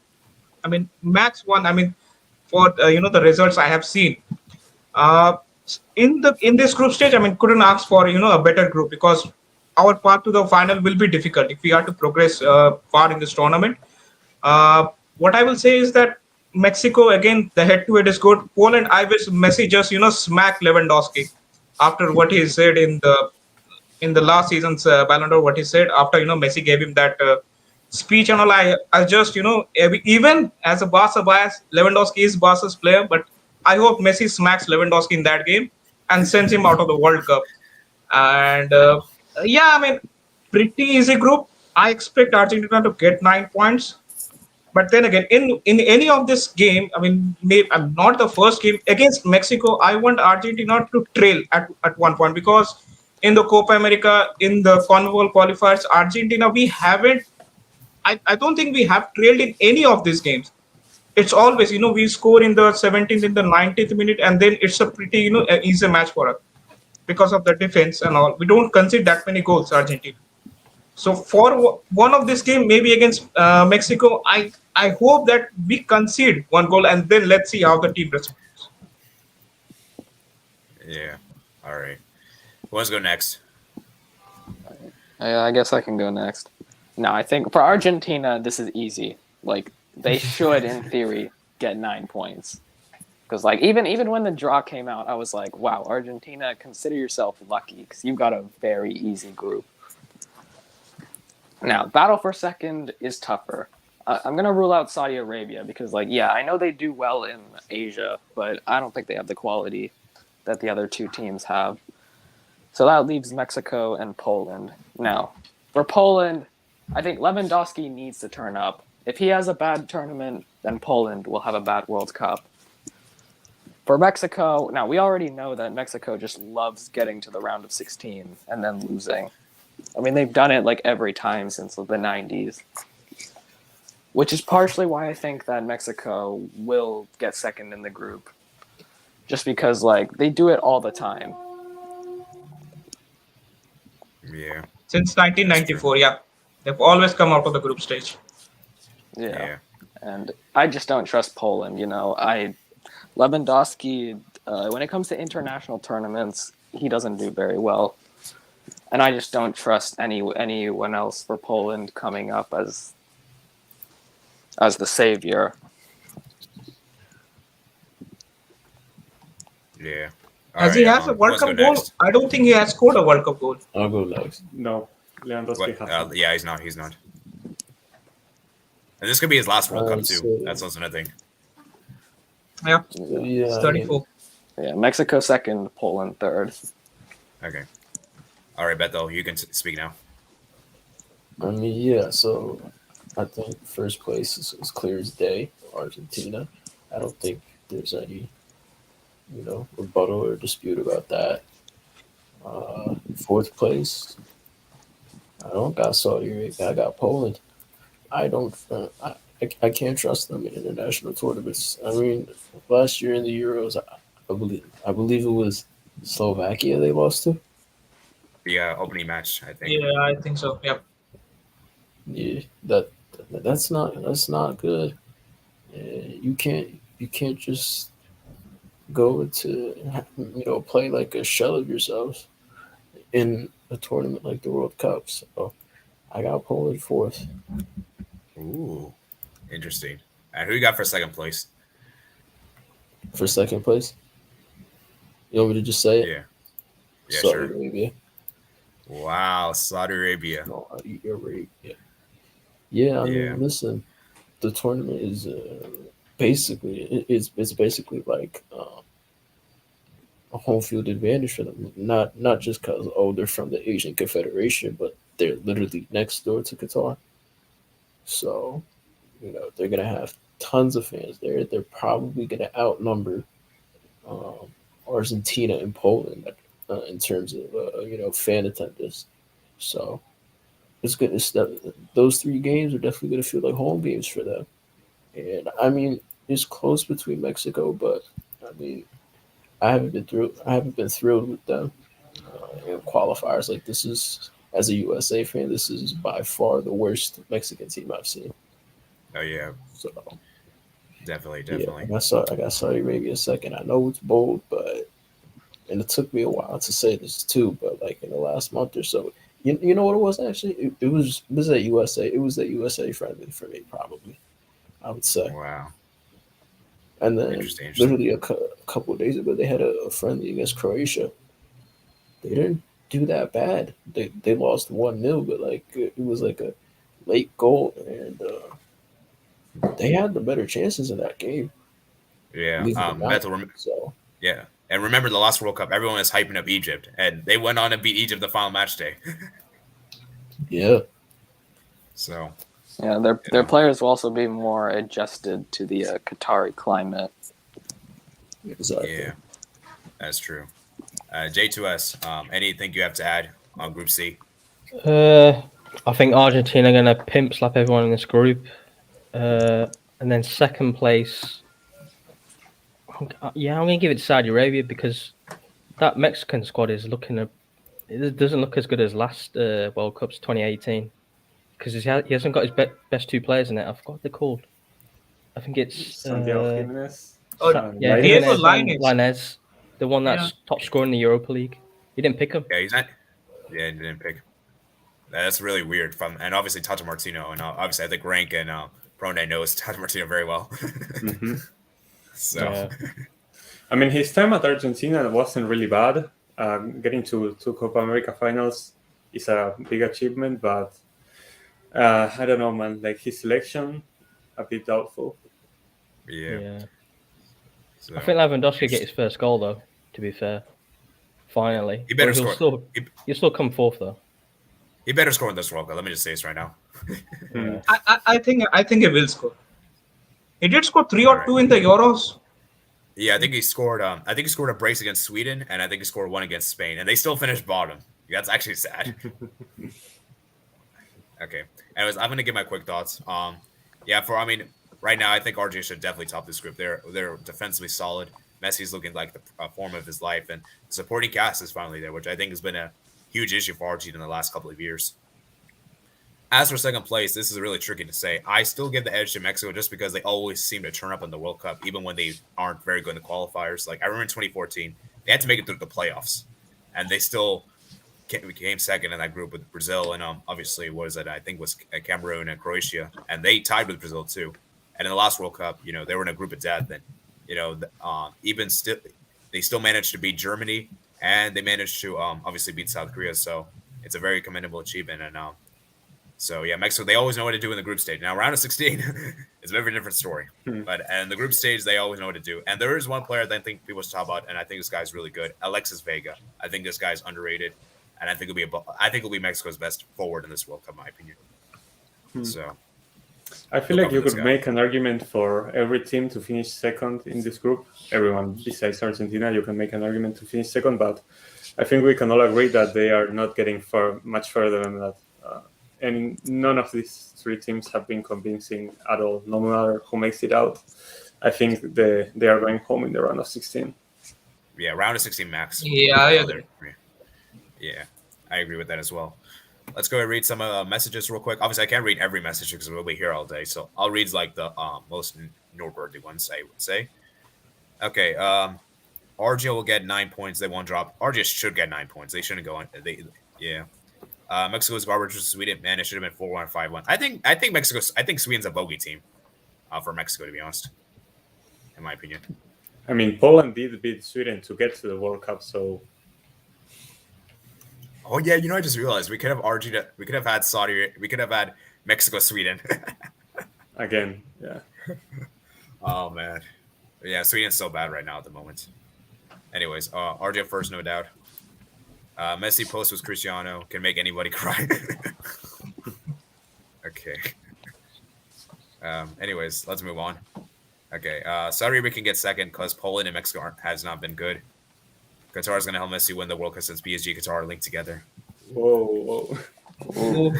Max one. For the results I have seen. Uh, in this group stage, couldn't ask for a better group because our path to the final will be difficult if we are to progress far in this tournament. What I will say is that Mexico again, the head-to-head is good. Poland, I wish Messi just smack Lewandowski after what he said in the last season's Ballon d'Or. What he said after Messi gave him that speech and all. I just even as a Barca bias, Lewandowski is Barca's player, but I hope Messi smacks Lewandowski in that game and sends him out of the World Cup. And yeah, pretty easy group. I expect Argentina to get 9 points. But then again, in any of this game, I'm not the first game against Mexico. I want Argentina to trail at one point because in the Copa America, in the CONMEBOL qualifiers, Argentina we haven't. I don't think we have trailed in any of these games. It's always we score in the 17th, in the 90th minute, and then it's a pretty easy match for us because of the defense and all. We don't concede that many goals, Argentina. So for one of this game, maybe against Mexico, I hope that we concede one goal and then let's see how the team responds. Yeah. All right. Who wants to go next? I guess I can go next. No, I think for Argentina, this is easy. Like, they should, in theory, get 9 points. Because, like, even when the draw came out, I was like, wow, Argentina, consider yourself lucky because you've got a very easy group. Now, battle for second is tougher. I'm going to rule out Saudi Arabia because, like, yeah, I know they do well in Asia, but I don't think they have the quality that the other two teams have. So that leaves Mexico and Poland. Now, for Poland, I think Lewandowski needs to turn up. If he has a bad tournament, then Poland will have a bad World Cup. For Mexico, now we already know that Mexico just loves getting to the round of 16 and then losing. They've done it like every time since the 90s. Which is partially why I think that Mexico will get second in the group. Just because, like, they do it all the time. Yeah. Since 1994, yeah, they've always come out of the group stage. Yeah. And I just don't trust Poland. Lewandowski, when it comes to international tournaments, he doesn't do very well. And I just don't trust anyone else for Poland coming up as the savior. Yeah. As he has a World Cup goal, I don't think he has scored a World Cup goal. I'll go next. No, Lewandowski hasn't. Yeah, he's not. He's not. And this could be his last World Cup too. So- That's also another thing. Yeah, Yeah, it's 34. Yeah, Mexico second, Poland third. Okay. All right, Beto, you can speak now. Yeah, so I think first place is clear as day, Argentina. I don't think there's any, rebuttal or dispute about that. Fourth place, I don't got Saudi Arabia. I got Poland. I don't. I can't trust them in international tournaments. Last year in the Euros, I believe it was Slovakia they lost to. The opening match, I think. Yeah, I think so. Yeah. Yeah, that's not good. You can't just go to play like a shell of yourselves in a tournament like the World Cup. So I got Poland fourth. Ooh, interesting. And who you got for second place? For second place, you want me to just say it? Yeah. Yeah, Saudi sure. Arabia. Wow, Saudi Arabia. Saudi Arabia. Yeah, Yeah. Listen, the tournament is it's basically like a home field advantage for them. Not just because they're from the Asian Confederation, but they're literally next door to Qatar. So they're gonna have tons of fans there. They're probably gonna outnumber Argentina and Poland in terms of fan attendance. So it's good. Those 3 games are definitely going to feel like home games for them. And I mean, it's close between Mexico, but I mean, I haven't been thrilled with them in qualifiers. Like, this is, as a USA fan, this is by far the worst Mexican team I've seen. Oh yeah, So definitely. yeah, I got Saudi Arabia second. I know it's bold, and it took me a while to say this too, but like in the last month or so, you know what it was actually? It was that USA. It was that USA friendly for me, probably, I would say. Wow. And then Interesting. literally a couple of days ago, they had a friendly against Croatia. They didn't do that bad. They lost 1-0, but like it was like a late goal, and they had the better chances in that game. Yeah. Believe it or not. Bethel, So yeah. And remember the last World Cup, everyone was hyping up Egypt, and they went on to beat Egypt the final match day. yeah, So Yeah, their players will also be more adjusted to the Qatari climate. exactly. yeah, that's true. J2S, anything you have to add on Group C? I think Argentina are going to pimp slap everyone in this group. And then second place, I'm going to give it to Saudi Arabia because that Mexican squad is it doesn't look as good as last World Cup's 2018 because he hasn't got his best 2 players in it. I forgot what they're called. I think it's Santiago Jimenez. Oh, yeah, Diego Jimenez, Lainez. Lainez, the one that's top scorer in the Europa League. You didn't pick him. Yeah, he's not. Yeah, he didn't pick. That's really weird. And obviously Tata Martino, and obviously I think Rank and Prone knows Tata Martino very well. Mm-hmm. So, Yeah. I mean, his time at Argentina wasn't really bad. Getting to Copa America finals is a big achievement, but I don't know, man. Like his selection, a bit doubtful. yeah. So, I think Lewandowski get his first goal though. To be fair, finally, he better But score. He'll still come fourth though. He better score in this World Cup. Let me just say this right now. Yeah. I think he will score. He did score 3 or 2 in the Euros. Yeah, I think he scored. I think he scored a brace against Sweden, and I think he scored 1 against Spain, and they still finished bottom. That's actually sad. Okay. Anyways, I'm gonna give my quick thoughts. Right now I think Argentina should definitely top this group. They're defensively solid. Messi's looking like the form of his life, and the supporting cast is finally there, which I think has been a huge issue for Argentina in the last couple of years. As for second place, this is really tricky to say. I still give the edge to Mexico just because they always seem to turn up in the World Cup, even when they aren't very good in the qualifiers. Like I remember in 2014, they had to make it through the playoffs, and they still came second in that group with Brazil and obviously I think was Cameroon and Croatia, and they tied with Brazil too. And in the last World Cup, they were in a group of death, and even still, they still managed to beat Germany, and they managed to obviously beat South Korea. So it's a very commendable achievement, and so yeah, Mexico, they always know what to do in the group stage. Now, round of 16 is a very different story. And the group stage, they always know what to do. And there is one player that I think people should talk about, and I think this guy's really good, Alexis Vega. I think this guy's underrated, and I think it'll be Mexico's best forward in this World Cup, in my opinion. So I feel like you could make an argument for every team to finish second in this group. Everyone besides Argentina, you can make an argument to finish second, but I think we can all agree that they are not getting much further than that. And none of these 3 teams have been convincing at all, no matter who makes it out. I think they are going home in the round of 16. Yeah, round of 16 max. Yeah, I agree. Yeah, I agree with that as well. Let's go and read some messages real quick. Obviously, I can't read every message because we'll be here all day. So I'll read like the most noteworthy ones, I would say. Okay, Argentina will get 9 points. They won't drop. Argentina should get 9 points. They shouldn't go on. Mexico's garbage versus Sweden. Man, it should have been 4-1, 5-1. I think Sweden's a bogey team for Mexico, to be honest, in my opinion. I mean, Poland did beat Sweden to get to the World Cup, so. Oh yeah, I just realized we could have Argentina. We could have had Saudi. We could have had Mexico, Sweden. Again, yeah. Oh man, yeah, Sweden's so bad right now at the moment. Anyways, Argentina first, no doubt. Messi post with Cristiano can make anybody cry. Okay. Anyways, let's move on. Okay, Saudi Arabia can get second because Poland and Mexico has not been good. Qatar is going to help Messi win the World Cup since PSG and Qatar are linked together. Whoa. Ooh.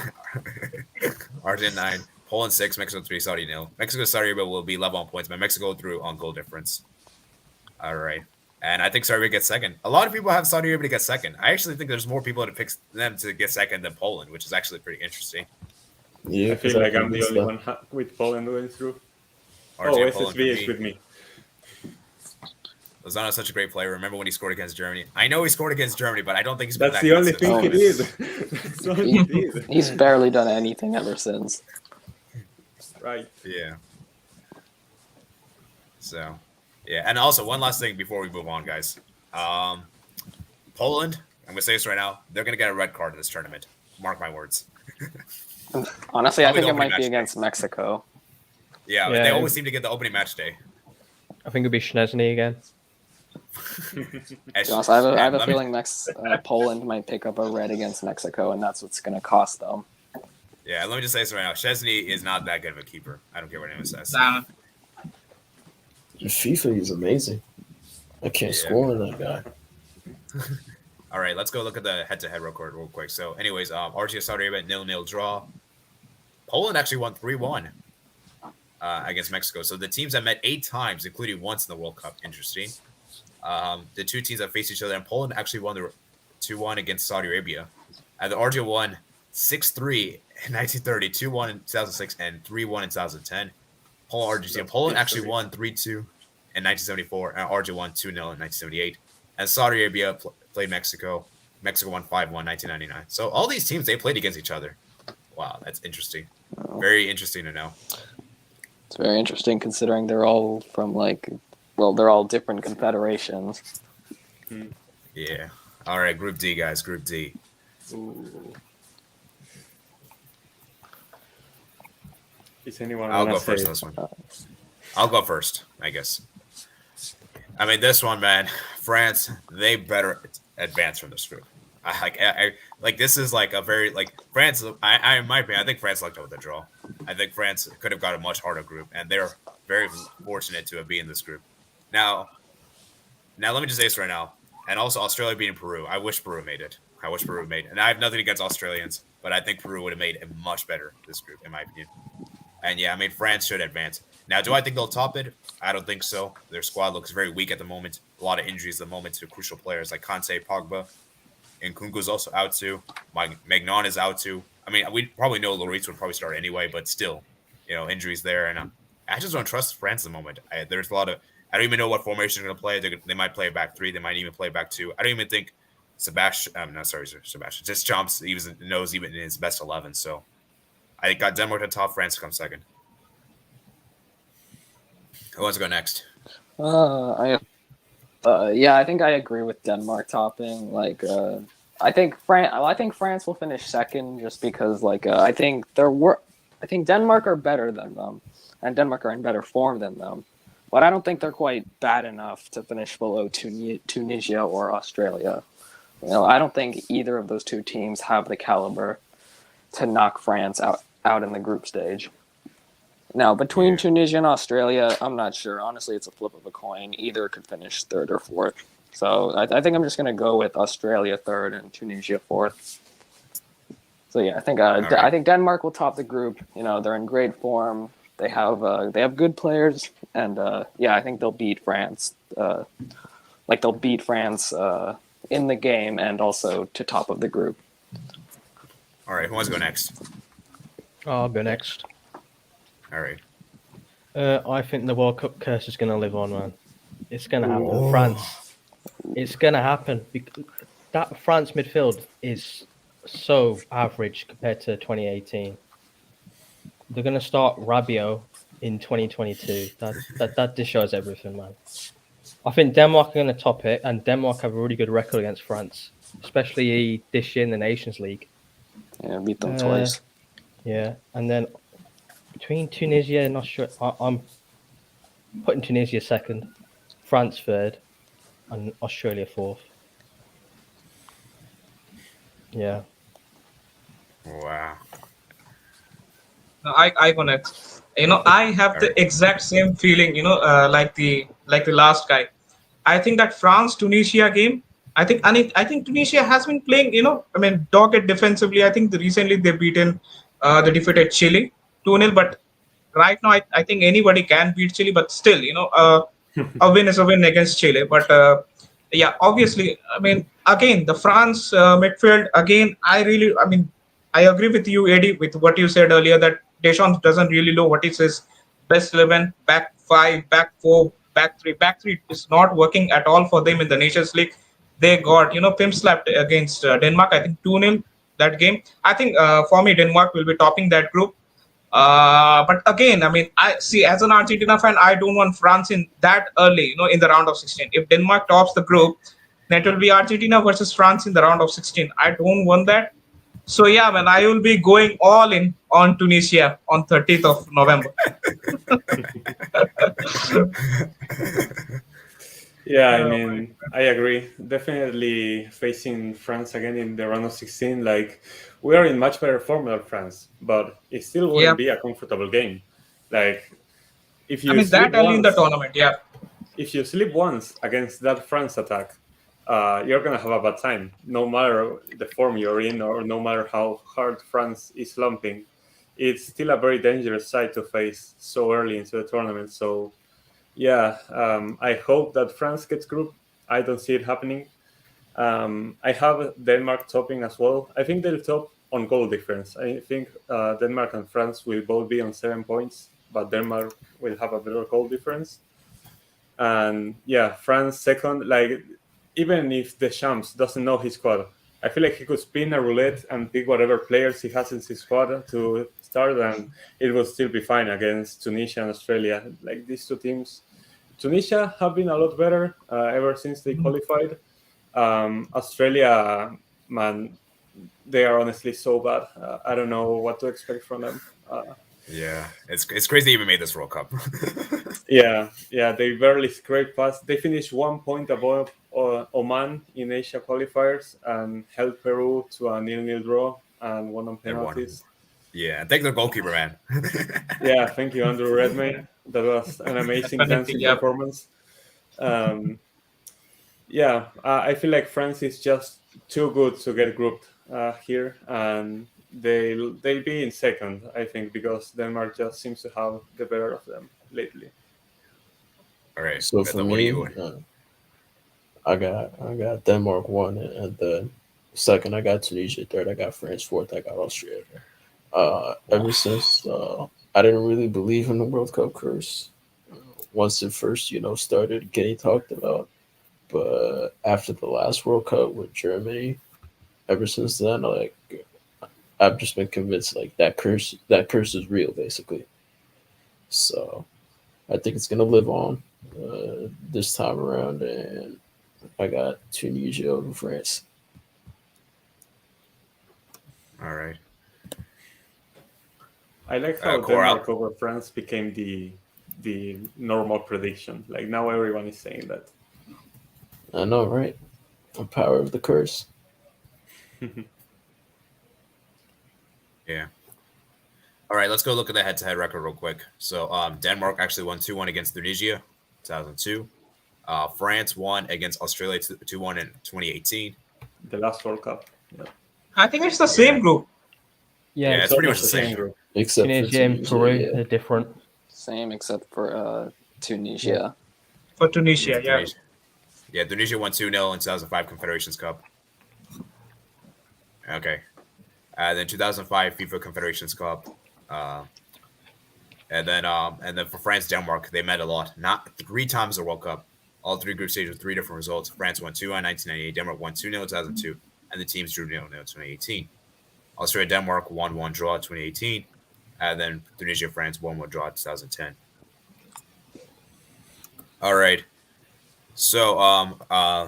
Argentina 9, Poland 6, Mexico 3, Saudi 0. Mexico and Saudi Arabia will be level on points, but Mexico through on goal difference. All right. And I think Saudi Arabia gets second. A lot of people have Saudi Arabia to get second. I actually think there's more people to pick them to get second than Poland, which is actually pretty interesting. Yeah, I feel like I'm the only one with Poland going through. Argentina, SSB Poland is with me. Lozano is such a great player. Remember when he scored against Germany? I know he scored against Germany, but I don't think he's been That's that the only good thing he since. did. That's all he did. He's barely done anything ever since. Right. Yeah. So, yeah. And also, one last thing before we move on, guys. Poland, I'm going to say this right now, they're going to get a red card in this tournament. Mark my words. Honestly, I Probably think the it might opening be match against Mexico. Yeah, Yeah. they always seem to get the opening match day. I think it'll be Szczesny again. To be honest, I have a feeling Poland might pick up a red against Mexico, and that's what's going to cost them. Yeah, let me just say this right now. Szczesny is not that good of a keeper. I don't care what anyone says. Nah. FIFA is amazing. I can't Yeah. score on that guy. All right, let's go look at the head-to-head record real quick. So, anyways, Argentina, Saudi Arabia, 0-0 draw. Poland actually won 3-1 against Mexico. So the teams that met 8 times, including once in the World Cup. Interesting. The two teams that faced each other, and Poland actually won the 2-1 against Saudi Arabia. And the Argentina won 6-3 in 1930, 2-1 in 2006, and 3-1 in 2010. Argentina. Poland actually won 3-2 in 1974, and Argentina won 2-0 in 1978. And Saudi Arabia played Mexico. Mexico won 5-1 in 1999. So all these teams, they played against each other. Wow, that's interesting. Very interesting to know. It's very interesting considering they're all from they're all different confederations. Yeah. All right, Group D, guys. Group D. Ooh. Is anyone I'll gonna go first say- on this one. I'll go first, I guess. I mean, this one, man, France, they better advance from this group. Like this is like a very France. I in my opinion, I think France lucked out with the draw. I think France could have got a much harder group, and they're very fortunate to be in this group. Now, let me just say this right now, and also Australia beating Peru. I wish Peru made it. And I have nothing against Australians, but I think Peru would have made it much better this group, in my opinion. And yeah, I mean, France should advance. Now, do I think they'll top it? I don't think so. Their squad looks very weak at the moment. A lot of injuries at the moment to crucial players like Kante, Pogba, and Kunku's also out too. Magnon is out too. I mean, we probably know Lloris would probably start anyway, but still, injuries there. And I just don't trust France at the moment. There's a lot of – I don't even know what formation they're going to play. They might play back 3. They might even play back 2. I don't even think Sebastian. Deschamps even knows even in his best 11. So I got Denmark to top, France to come second. Who wants to go next? I think I agree with Denmark topping. I think France will finish second just because I think Denmark are better than them, and Denmark are in better form than them. But I don't think they're quite bad enough to finish below Tunisia or Australia. I don't think either of those two teams have the caliber to knock France out in the group stage. Now, between Tunisia and Australia, I'm not sure. Honestly, it's a flip of a coin. Either could finish 3rd or 4th. So I think I'm just going to go with Australia 3rd and Tunisia 4th. So yeah, I think Denmark will top the group. They're in great form. They have good players, and I think they'll beat France. They'll beat France in the game and also to top of the group. All right, who wants to go next? I'll go next. All right. I think the World Cup curse is going to live on, man. It's going to happen. France. It's going to happen. That France midfield is so average compared to 2018. They're going to start Rabiot in 2022. That just shows everything, man. I think Denmark are going to top it, and Denmark have a really good record against France, especially this year in the Nations League. Yeah, beat them twice. Yeah, and then between Tunisia and Australia, I'm putting Tunisia second, France third, and Australia fourth. Yeah. Wow. I go next. I have the exact same feeling. Like the last guy. I think that France Tunisia game, I think Tunisia has been playing, dogged defensively. I think recently they defeated Chile 2-0, but right now I think anybody can beat Chile, but still, a win is a win against Chile. But yeah, obviously, again, the France midfield, again, I agree with you, Eddie, with what you said earlier, that Deschamps doesn't really know what is his best 11, back five, back four, back three. Back three is not working at all for them in the Nations League. They got, pimp slapped against Denmark, I think 2-0 that game. I think for me, Denmark will be topping that group. But again, I see, as an Argentina fan, I don't want France in that early, in the round of 16. If Denmark tops the group, then it will be Argentina versus France in the round of 16. I don't want that. So yeah, man, I will be going all in on Tunisia on 30th of November. Yeah, I mean, I agree. Definitely facing France again in the round of 16, like, we are in much better form than France, but it still Yeah, wouldn't be a comfortable game. Like, if you sleep that early in the once, tournament, yeah. if you sleep once against that France attack, you're gonna have a bad time, no matter the form you're in or no matter how hard France is slumping. It's still a very dangerous side to face so early into the tournament. So yeah, I hope that France gets group. I don't see it happening. I have Denmark topping as well. I think they'll top on goal difference. I think Denmark and France will both be on 7 points, but Denmark will have a better goal difference. And yeah, France second. Like, even if Deschamps doesn't know his squad, I feel like he could spin a roulette and pick whatever players he has in his squad to start, and it will still be fine against Tunisia and Australia. Like, these two teams, Tunisia have been a lot better ever since they qualified. Australia, man, they are honestly so bad. I don't know what to expect from them. Yeah, it's crazy they even made this World Cup. Yeah, they barely scraped past. They finished 1 point above Oman in Asia qualifiers and held Peru to a 0-0 draw and won on They won. penalties. Yeah, and thank the goalkeeper, man. Yeah, thank you, Andrew Redmayne. That was an amazing dancing Yeah. performance. Yeah, I feel like France is just too good to get grouped here, and they'll be in second, I think, because Denmark just seems to have the better of them lately. All right. So for Bethel, what do me, you? I got Denmark one, and then second I got Tunisia, third I got France, fourth I got Australia. Ever since I didn't really believe in the World Cup curse once it first started getting talked about, but after the last World Cup with Germany, ever since then, like, I've just been convinced like that curse is real, basically. So I think it's gonna live on this time around, and I got Tunisia over France. All right. I like how Coral. Denmark over France became the normal prediction. Like, now everyone is saying that. I know, right? The power of the curse. Yeah. All right, let's go look at the head-to-head record real quick. So Denmark actually won 2-1 against Tunisia, 2002. France won against Australia 2-1 in 2018. The last World Cup. Yeah. I think it's the same group. Yeah, it's pretty much the same. group. Except Tunisia for and Tunisia, Peru, yeah. they're different. Same except for Tunisia. For Tunisia, yeah. Yeah, Tunisia won 2-0 in 2005 Confederations Cup. Okay. Then 2005 FIFA Confederations Cup. And then for France, Denmark, they met a lot. Not 3 times the World Cup. All 3 group stages with 3 different results. France won 2-1 in 1998. Denmark won 2-0 in 2002. And the teams drew 0-0 in 2018. Australia, Denmark 1-1 draw in 2018. And then Tunisia, France 1-1 draw in 2010. All right. So,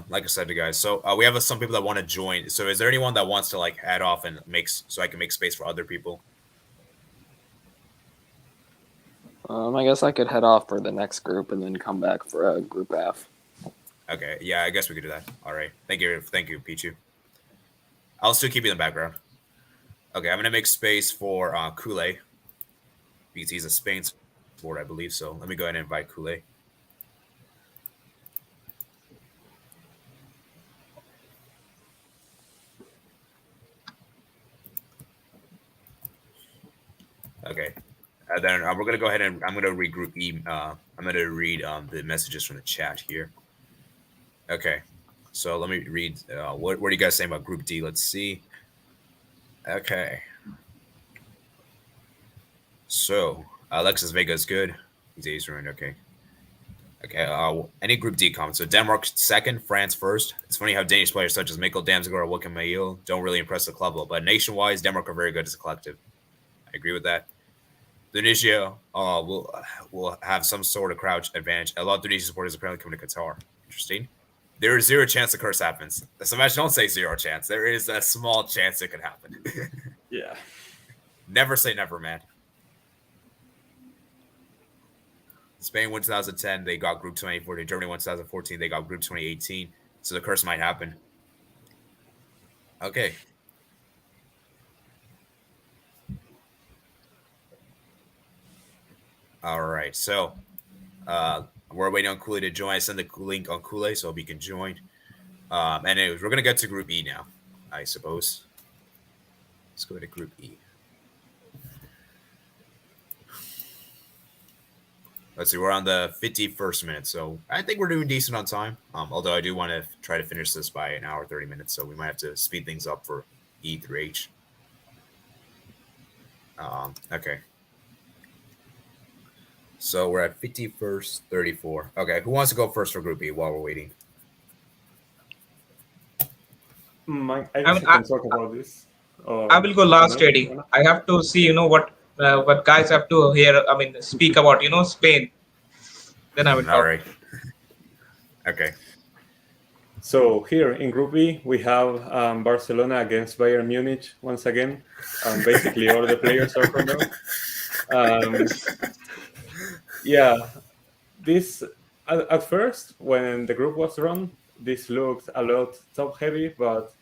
like I said to you guys, so we have some people that want to join. So, is there anyone that wants to like add off and so I can make space for other people? I guess I could head off for the next group and then come back for Group F. Okay, yeah, I guess we could do that. All right, thank you, Pichu. I'll still keep you in the background. Okay, I'm gonna make space for Kule because he's a Spain sport, I believe. So let me go ahead and invite Kule. Okay. Then we're gonna go ahead and I'm gonna read Group E. I'm gonna read the messages from the chat here. Okay. So let me read. What are you guys saying about Group D? Let's see. Okay. So Alexis Vega is good. He's ace ruined. Okay. Okay. Any Group D comments? So Denmark second, France first. It's funny how Danish players such as Mikkel Damsgaard or Joachim Mail don't really impress the club level, but nation-wise, Denmark are very good as a collective. I agree with that. Tunisia will have some sort of crowd advantage. A lot of Tunisian supporters apparently coming to Qatar. Interesting. There is zero chance the curse happens. So imagine, don't say zero chance. There is a small chance it could happen. Yeah. Never say never, man. Spain won 2010. They got Group 2014. Germany won 2014. They got Group 2018. So the curse might happen. Okay. All right. So we're waiting on Kool-Aid to join. I send the link on Kool-Aid so he can join. Anyways, we're going to get to Group E now, I suppose. Let's go to Group E. Let's see, we're on the 51st minute, so I think we're doing decent on time. Although I do want to try to finish this by an hour, 30 minutes, so we might have to speed things up for E through H. Okay. So we're at 51st, 34. Okay, who wants to go first for Group E while we're waiting? I guess I can talk about this. I will go last, Eddie. I have to see, what guys have to hear. I mean, speak about, Spain. Then I will talk. All right. Okay. So here in Group B, we have Barcelona against Bayern Munich once again. Basically, all the players are from them. Yeah, this at first when the group was run, this looked a lot top heavy, but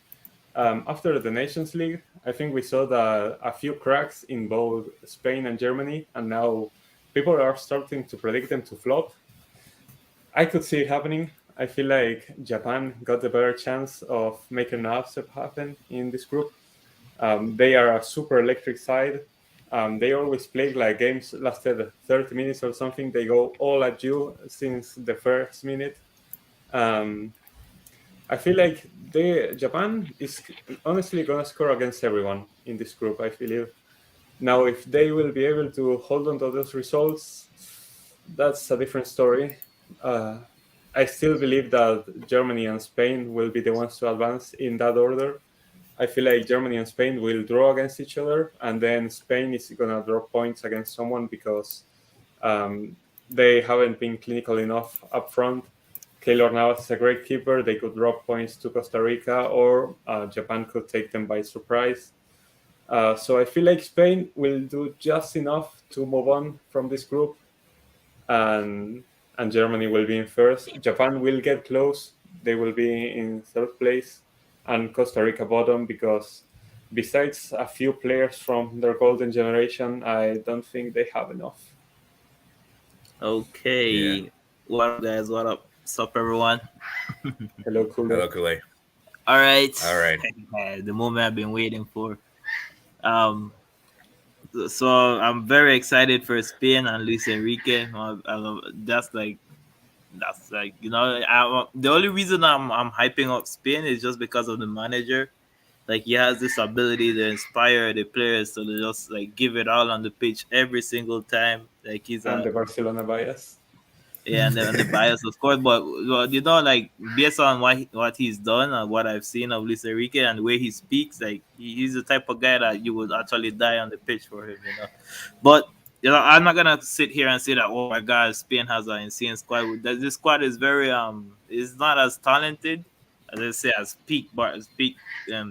after the Nations League, I think we saw a few cracks in both Spain and Germany, and now people are starting to predict them to flop. I could see it happening. I feel like Japan got the better chance of making an upset happen in this group. They are a super electric side. They always play like games lasted 30 minutes or something. They go all at you since the first minute. I feel like Japan is honestly going to score against everyone in this group, I believe. Now, if they will be able to hold on to those results, that's a different story. I still believe that Germany and Spain will be the ones to advance in that order. I feel like Germany and Spain will draw against each other, and then Spain is going to draw points against someone because they haven't been clinical enough up front. Keylor Navas is a great keeper. They could drop points to Costa Rica, or Japan could take them by surprise. So I feel like Spain will do just enough to move on from this group, and Germany will be in first. Japan will get close. They will be in third place, and Costa Rica bottom, because besides a few players from their golden generation, I don't think they have enough. Okay. Yeah. What up, guys? What up? What's up, everyone? Hello, Kule. Hello, Kool-Aid. All right. All right. The moment I've been waiting for. So I'm very excited for Spain and Luis Enrique. That's like the only reason I'm hyping up Spain is just because of the manager. Like, he has this ability to inspire the players to just like give it all on the pitch every single time. Like, he's And the Barcelona bias. yeah, and the bias, of course, but like, based on what he's done and what I've seen of Luis Enrique and the way he speaks, like, he's the type of guy that you would actually die on the pitch for him. But I'm not gonna sit here and say that, oh my God, Spain has an insane squad. This squad is very is not as talented as I say as peak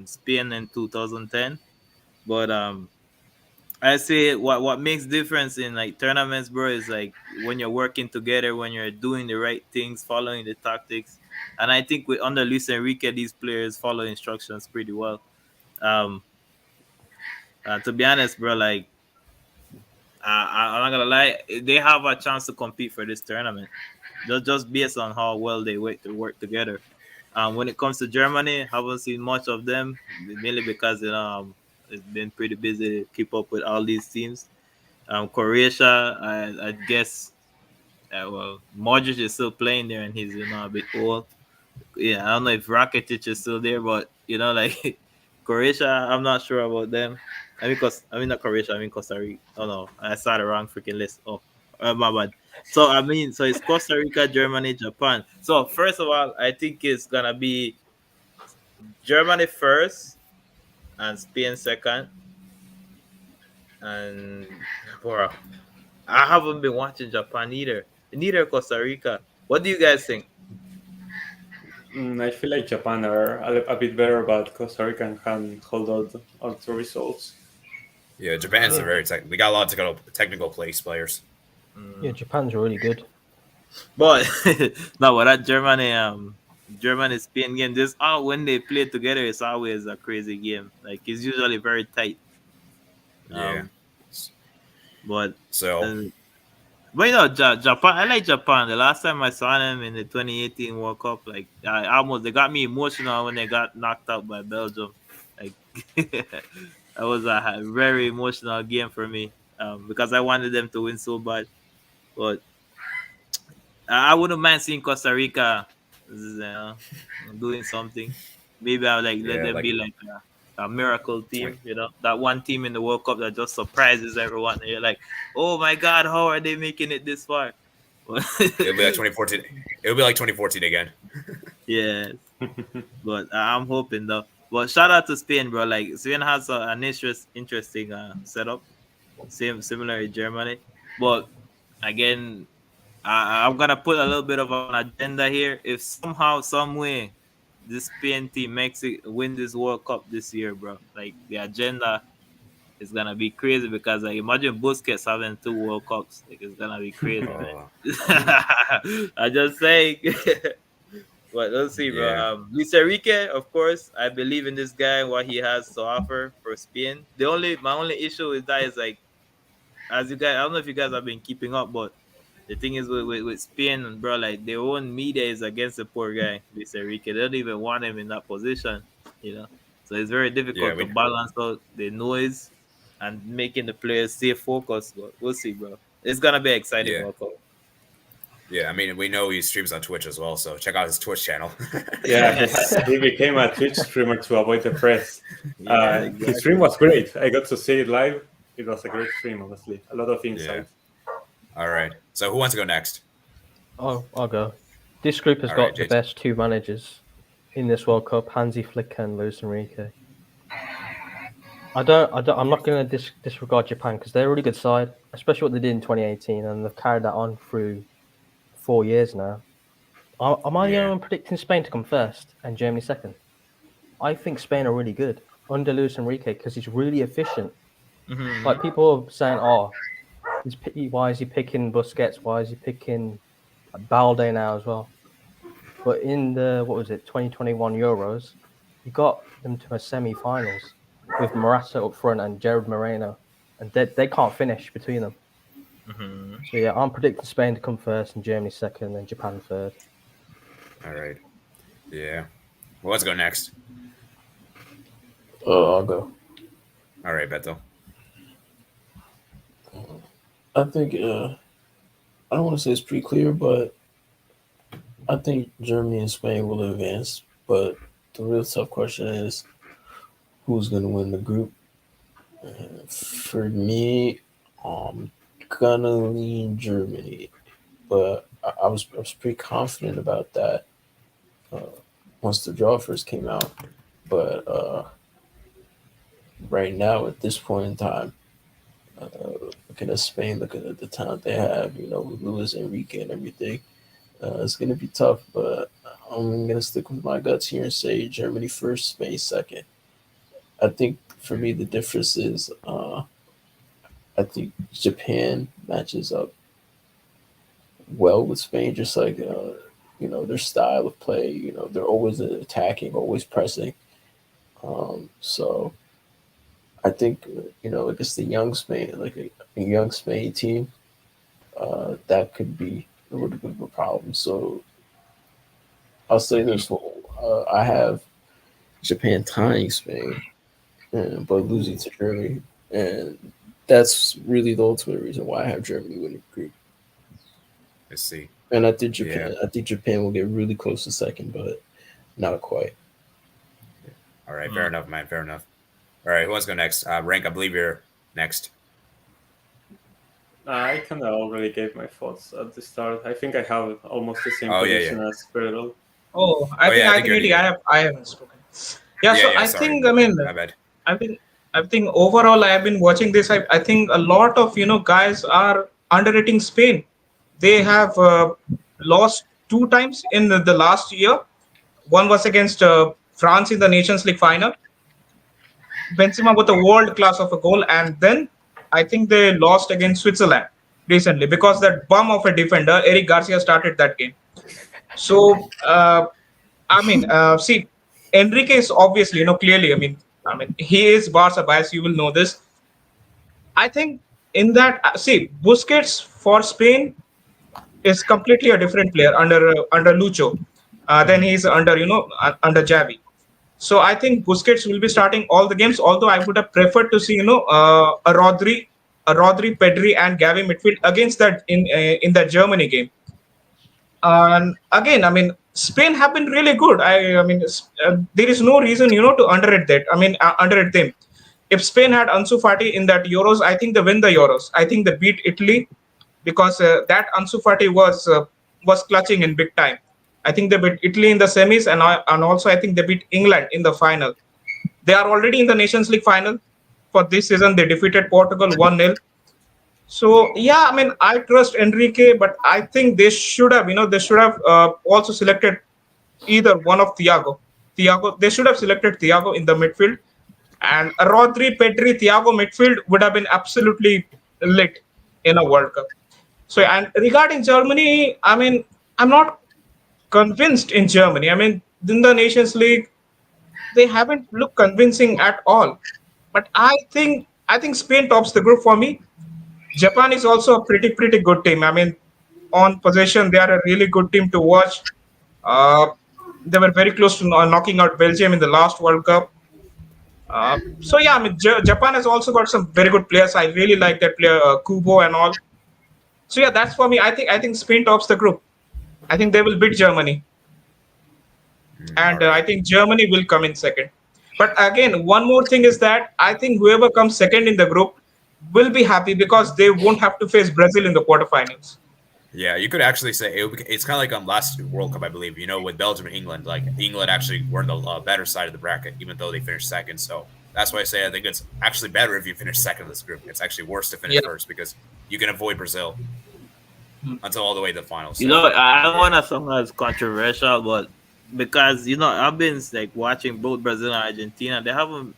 Spain in 2010, but I say what makes difference in like tournaments, bro, is like when you're working together, when you're doing the right things, following the tactics. And I think with under Luis Enrique, these players follow instructions pretty well. To be honest, bro, like I'm not gonna lie, they have a chance to compete for this tournament, just based on how well they work together. When it comes to Germany, haven't seen much of them, mainly because it's been pretty busy to keep up with all these teams. Croatia, I guess. Well, Modric is still playing there, and he's a bit old. Yeah, I don't know if Rakitic is still there, but like Croatia, I'm not sure about them. I mean not Croatia, I mean Costa Rica. Oh no, I saw the wrong freaking list. Oh, my bad. So so it's Costa Rica, Germany, Japan. So first of all, I think it's gonna be Germany first and Spain second. And bro, I haven't been watching Japan either. Neither Costa Rica. What do you guys think? I feel like Japan are a bit better, but Costa Rica can hold on to results. Yeah, Japan's Yeah. a very we got a lot of technical place players. Yeah, Japan's really good. But no, but that Germany Spain game, when they play together, it's always a crazy game. Like it's usually very tight. Yeah. Um, but So uh, but Japan. I like Japan. The last time I saw them in the 2018 World Cup, like they got me emotional when they got knocked out by Belgium. Like that was a very emotional game for me. Because I wanted them to win so bad. But I wouldn't mind seeing Costa Rica, doing something. Maybe I'll let yeah, them like be like a miracle 20, team. That one team in the World Cup that just surprises everyone. And you're like, oh my God, how are they making it this far? it'll be like 2014. It'll be like 2014 again. Yes, but I'm hoping though. But shout out to Spain, bro. Like Spain has an interesting setup, similar to Germany. But again, I'm gonna put a little bit of an agenda here. If somehow, some way, this Spain team makes it win this World Cup this year, bro, like the agenda is gonna be crazy because like imagine Busquets having 2 World Cups. Like it's gonna be crazy, man. I just say, but let's see, bro. Yeah. Luis Enrique, of course, I believe in this guy, what he has to offer for Spain. My only issue with that is like, as you guys, I don't know if you guys have been keeping up, but the thing is with Spain, bro, like their own media is against the poor guy, Luis Enrique. They don't even want him in that position, you know. So it's very Yeah, difficult to balance out the noise and making the players stay focused. But we'll see, bro. It's gonna be exciting yeah, World Cup. yeah. I mean, we know he streams on Twitch as well, so check out his Twitch channel. Yeah, he became a Twitch streamer to avoid the press. Yeah, His stream was great. I got to see it live. It was a great stream, honestly. A lot of insight. All right. So who wants to go next? I'll go. This group has All got right, the JT. best 2 managers in this World Cup: Hansi Flick and Luis Enrique. I'm not going to disregard Japan because they're a really good side, especially what they did in 2018, and they've carried that on through 4 years now. Am I the only one predicting Spain to come first and Germany second? I think Spain are really good under Luis Enrique because he's really efficient. Mhm. Like people are saying, "Oh, why is he picking Busquets? Why is he picking Balde now as well?" But in the 2021 Euros, he got them to a semi-finals with Morata up front and Gerard Moreno, and they can't finish between them. Mhm. So yeah, I'm predicting Spain to come first and Germany second and Japan third. All right. Yeah. Well, let's go next. I'll go. All right, Beto. I think I don't want to say it's pretty clear, but I think Germany and Spain will advance. But the real tough question is who's going to win the group. For me, I'm gonna lean Germany, but I was pretty confident about that once the draw first came out. But right now, at this point in time, looking at Spain, looking at the talent they have, with Luis Enrique and everything, it's going to be tough. But I'm going to stick with my guts here and say Germany first, Spain second. I think for me, the difference is I think Japan matches up well with Spain, just like, their style of play. They're always attacking, always pressing. So I think against the young Spain, like a young Spain team, that could be a little bit of a problem. So I'll say this: I have Japan tying Spain, but losing to Germany, and that's really the ultimate reason why I have Germany winning the group. Let's see. And I think Japan will get really close to second, but not quite. All right, fair enough, man. Fair enough. All right, who wants to go next? Rank, I believe you're next. I kind of already gave my thoughts at the start. I think I have almost the same Oh, yeah, prediction as Pedro. Oh, I think yeah, I I think think you already really I haven't spoken. Yeah, so I sorry. think I mean My bad. I think overall I have been watching this. I think a lot of guys are underrating Spain. They have lost 2 times in the last year. One was against France in the Nations League final. Benzema with a world class of a goal, and then I think they lost against Switzerland recently because that bum of a defender Eric Garcia started that game. So see, Enrique is obviously clearly. I mean he is Barca bias. You will know this. I think in that see Busquets for Spain is completely a different player under Lucho than he's under Javi. So I think Busquets will be starting all the games. Although I would have preferred to see a Rodri, Pedri, and Gavi midfield against that in that Germany game. And again, I mean Spain have been really good. There is no reason to underrate that. Underrate them. If Spain had Ansu Fati in that Euros, I think they win the Euros. I think they beat Italy because that Ansu Fati was clutching in big time. I think they beat Italy in the semis, and also I think they beat England in the final. They are already in the Nations League final for this season. They defeated Portugal 1-0. So yeah, I mean I trust Enrique, but I think they should have also selected either one of Thiago. They should have selected Thiago in the midfield, and a Rodri, Pedri, Thiago midfield would have been absolutely lit in a World Cup. So, and regarding Germany, I mean, I'm not convinced in Germany. I mean, in the Nations League, they haven't looked convincing at all. But I think Spain tops the group for me. Japan is also a pretty good team. I mean, on possession, they are a really good team to watch. Uh, they were very close to knocking out Belgium in the last World Cup. So yeah, I mean, Japan has also got some very good players. I really like that player Kubo and all. So yeah, that's for me. I think Spain tops the group. I think they will beat Germany, and All right. I think Germany will come in second. But again, one more thing is that I think whoever comes second in the group will be happy because they won't have to face Brazil in the quarterfinals. Yeah, you could actually say it's kind of like on last World Cup, I believe. With Belgium and England, like England actually were in the better side of the bracket, even though they finished second. So that's why I say I think it's actually better if you finish second in this group. It's actually worse to finish Yeah. first because you can avoid Brazil until all the way to the finals. I don't want to sound as controversial, but because I've been like watching both Brazil and Argentina, they haven't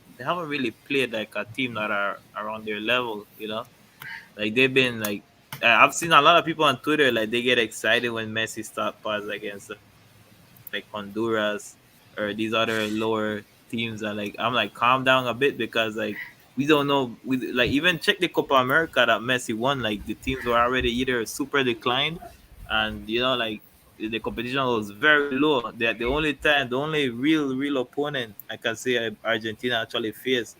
really played like a team that are around their level. Like they've been like I've seen a lot of people on Twitter like they get excited when Messi start pass against like Honduras or these other lower teams, and like I'm like calm down a bit because like we don't know, we like even check the Copa America that Messi won, like the teams were already either super declined, and like the competition was very low. The only real opponent I can say Argentina actually faced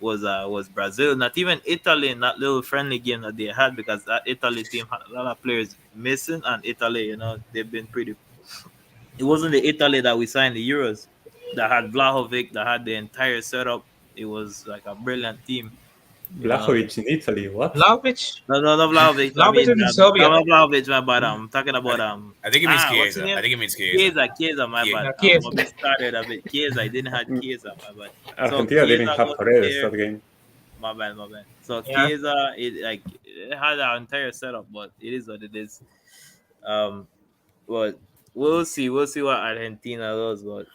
was Brazil. Not even Italy in that little friendly game that they had, because that Italy team had a lot of players missing, and Italy, they've been pretty. It wasn't the Italy that we saw in the Euros that had Vlahovic, that had the entire setup. It was like a brilliant team, you know. Blajovic in Italy, what? Vlahovic, No, not Vlahovic. I Vlahovic mean, is in Serbia. not Vlahovic, my bad. I'm talking about I think it means what's his Chiesa. name? I think it means Chiesa. Chiesa, my Chiesa. bad. Yeah, Chiesa. I'm a bit started a bit. Chiesa, I didn't have Mm, Chiesa, my bad. So Argentina didn't Chiesa have got Paredes there. that game. My bad. So Yeah. Chiesa, it had our entire setup, but it is what it is. Um, but we'll see. We'll see what Argentina does. But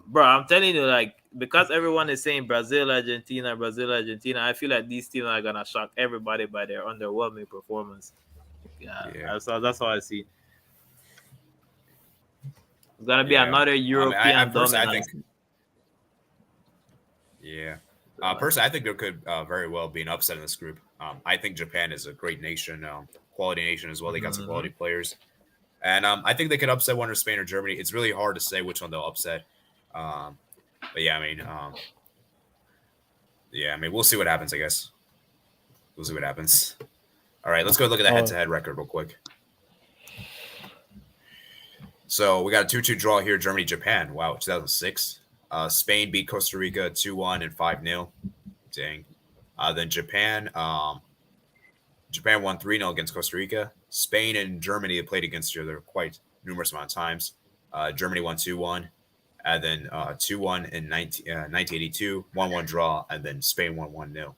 bro, I'm telling you, like, because everyone is saying Brazil, Argentina, I feel like these teams are gonna shock everybody by their underwhelming performance. Yeah, Yeah. that's how I see. It's gonna be Yeah. another I European personally, I dominance. think. Yeah. Personally, I think there could very well be an upset in this group. I think Japan is a great nation, quality nation as well. They got some quality players, and I think they could upset one of Spain or Germany. It's really hard to say which one they'll upset. But yeah, I mean, we'll see what happens, I guess. We'll see what happens. All right, let's go look at the head-to-head record real quick. So we got a 2-2 draw here. Germany, Japan. Wow, 2006. Spain beat Costa Rica 2-1 and 5-0. Dang. Then Japan. Japan won 3-0 against Costa Rica. Spain and Germany have played against each other quite numerous amount of times. Germany won 2-1, and then 2-1 in 1982, 1-1 draw, and then Spain won 1-0.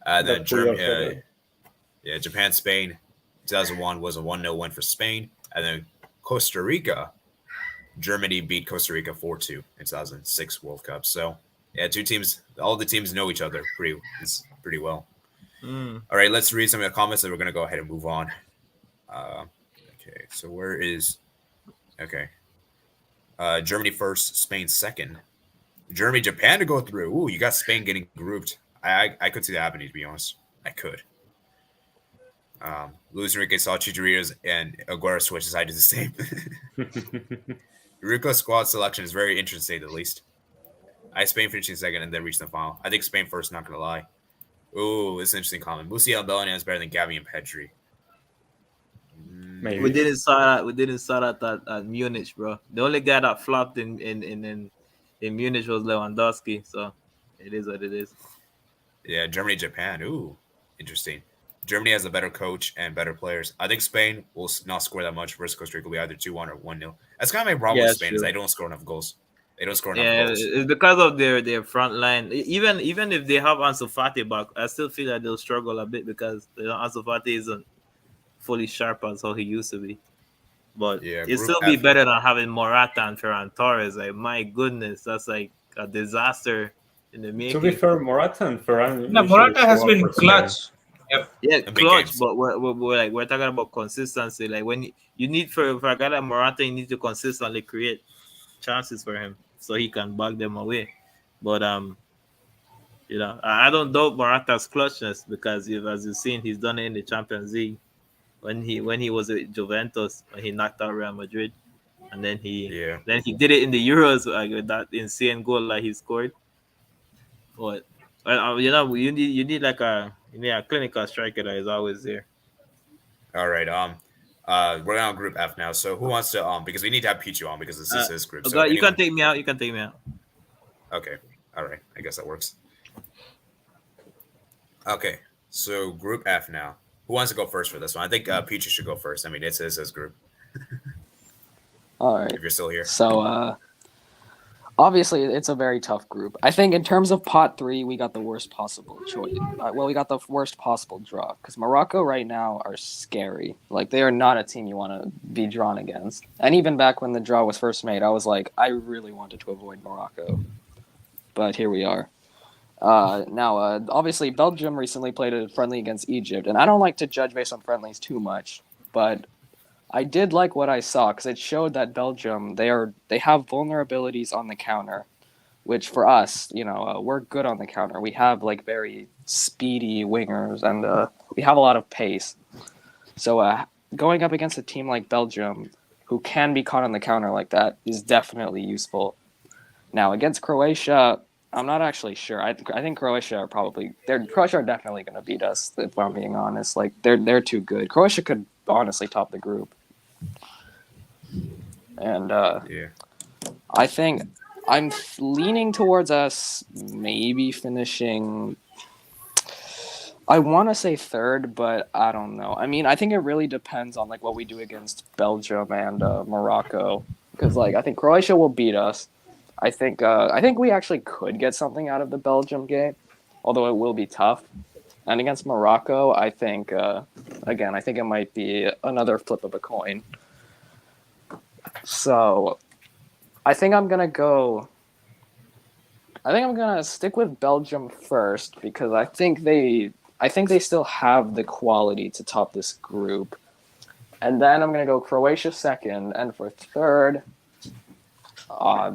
Then Germany, Japan, Spain, 2001 was a 1-0 win for Spain, and then Costa Rica, Germany beat Costa Rica 4-2 in 2006 World Cup. So yeah, two teams, all the teams know each other pretty well. All right, let's read some of the comments, and we're gonna go ahead and move on. Okay, so where is? Okay, Germany first, Spain second. Germany, Japan to go through. Ooh, you got Spain getting grouped. I could see that happening, to be honest. I could. Luis Enrique saw Chicharito's and Aguero switch decided the same. Rico's squad selection is very interesting, at least. I had Spain finishing second and then reaching the final. I think Spain first, not gonna lie. Ooh, this is an interesting comment. Musiala and Bellingham is better than Gavi and Pedri. Maybe. We didn't saw that at Munich, bro. The only guy that flopped in Munich was Lewandowski. So it is what it is. Yeah, Germany, Japan. Ooh, interesting. Germany has a better coach and better players. I think Spain will not score that much versus Costa Rica. Will be either 2-1 or 1-0. That's kind of my problem with Spain is they don't score enough goals. They don't score enough goals. It's because of their front line. Even if they have Ansu Fati back, I still feel like they'll struggle a bit because Ansu Fati isn't fully sharp as how he used to be. But it'd still be better than having Morata and Ferran Torres. Like, my goodness, that's like a disaster in the making. To be fair, Morata and Ferran. No, Morata has been clutch. Yep. Yeah, clutch, but we're talking about consistency. Like, when you need for a guy like Morata, you need to consistently create chances for him so he can bug them away. But I don't doubt Morata's clutchness because as you've seen, he's done it in the Champions League when he was at Juventus when he knocked out Real Madrid, and then he did it in the Euros with that insane goal that he scored. But you need like a clinical striker that is always there. All right. We're on Group F now. So who wants to because we need to have Pichu on because this is his group. So you can take me out. You can take me out. Okay. All right. I guess that works. Okay. So Group F now. Who wants to go first for this one? I think Pichu should go first. I mean, it's his group. All right. If you're still here. So obviously, it's a very tough group. I think in terms of pot 3, we got the worst possible choice. We got the worst possible draw because Morocco right now are scary. Like, they are not a team you want to be drawn against. And even back when the draw was first made, I was like, I really wanted to avoid Morocco. But here we are. Now, obviously, Belgium recently played a friendly against Egypt. And I don't like to judge based on friendlies too much. But I did like what I saw because it showed that Belgium, they have vulnerabilities on the counter, which for us, we're good on the counter. We have like very speedy wingers and we have a lot of pace. So going up against a team like Belgium, who can be caught on the counter like that, is definitely useful. Now against Croatia, I'm not actually sure. I think Croatia are definitely going to beat us. If I'm being honest, like they're too good. Croatia could honestly top the group. And I think I'm leaning towards us maybe finishing. I want to say third, but I don't know. I mean, I think it really depends on like what we do against Belgium and Morocco, because like I think Croatia will beat us. I think we actually could get something out of the Belgium game, although it will be tough. And against Morocco, I think it might be another flip of a coin. So, I think I'm gonna stick with Belgium first because I think they still have the quality to top this group. And then I'm gonna go Croatia second, and for third, Oh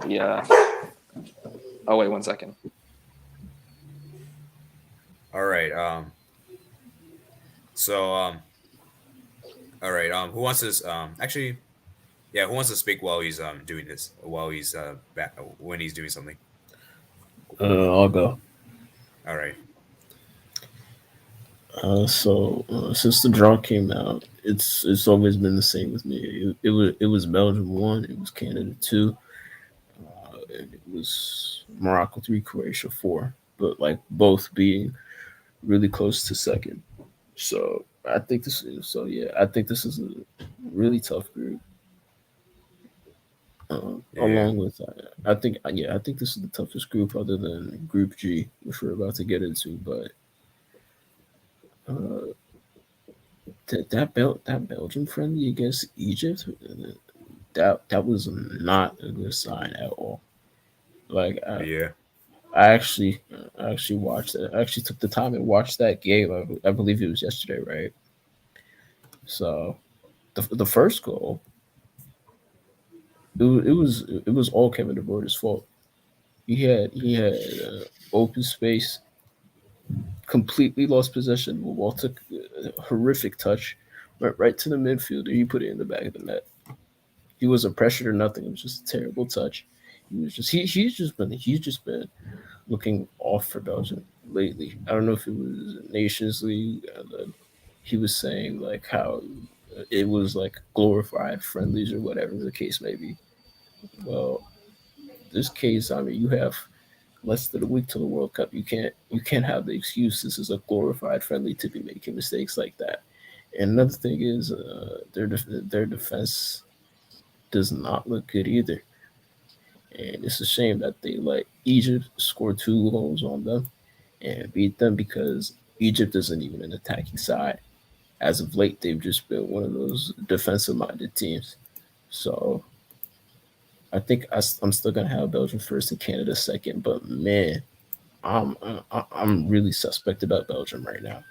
wait, 1 second. All right. All right. Who wants to actually? Yeah, who wants to speak while he's doing this? While he's back when he's doing something. I'll go. All right. Since the draw came out, it's always been the same with me. It was Belgium 1, it was Canada 2, and it was Morocco 3, Croatia 4. But like both being really close to second. So I think this is so yeah. I think this is a really tough group. Yeah. Along with I think yeah, I think this is the toughest group other than Group G, which we're about to get into. But uh, that Belgium friendly against Egypt, that was not a good sign at all. Like Yeah. I actually watched it. I actually took the time and watched that game. I believe it was yesterday, right? So the first goal, it was all Kevin De Bruyne's fault. He had open space, completely lost possession. Wall took a horrific touch, went right to the midfielder. He put it in the back of the net. He wasn't pressured or nothing. It was just a terrible touch. He's just been looking off for Belgium lately. I don't know if it was Nations League. He was saying like how it was like glorified friendlies or whatever the case may be. Well, this case, I mean, you have less than a week till the World Cup. You can't have the excuse this is a glorified friendly to be making mistakes like that. And another thing is their defense does not look good either. And it's a shame that they let Egypt score 2 goals on them and beat them because Egypt isn't even an attacking side. As of late, they've just been one of those defensive minded teams. So I think I'm still gonna have Belgium first and Canada second. But man, I'm really suspect about Belgium right now.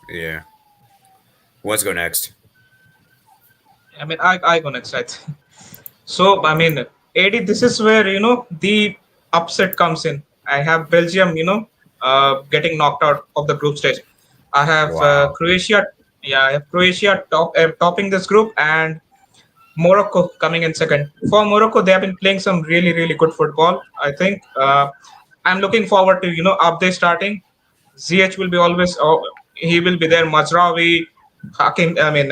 Yeah. Who wants to go next? I mean, I go next. I think. So I mean, AD, this is where the upset comes in. I have Belgium, getting knocked out of the group stage. I have Wow. Croatia. Yeah, I have Croatia topping this group, and Morocco coming in second. For Morocco, they have been playing some really, really good football. I think I'm looking forward to Abde starting. ZH will be always. He will be there. Mazraoui, Hakim. I mean,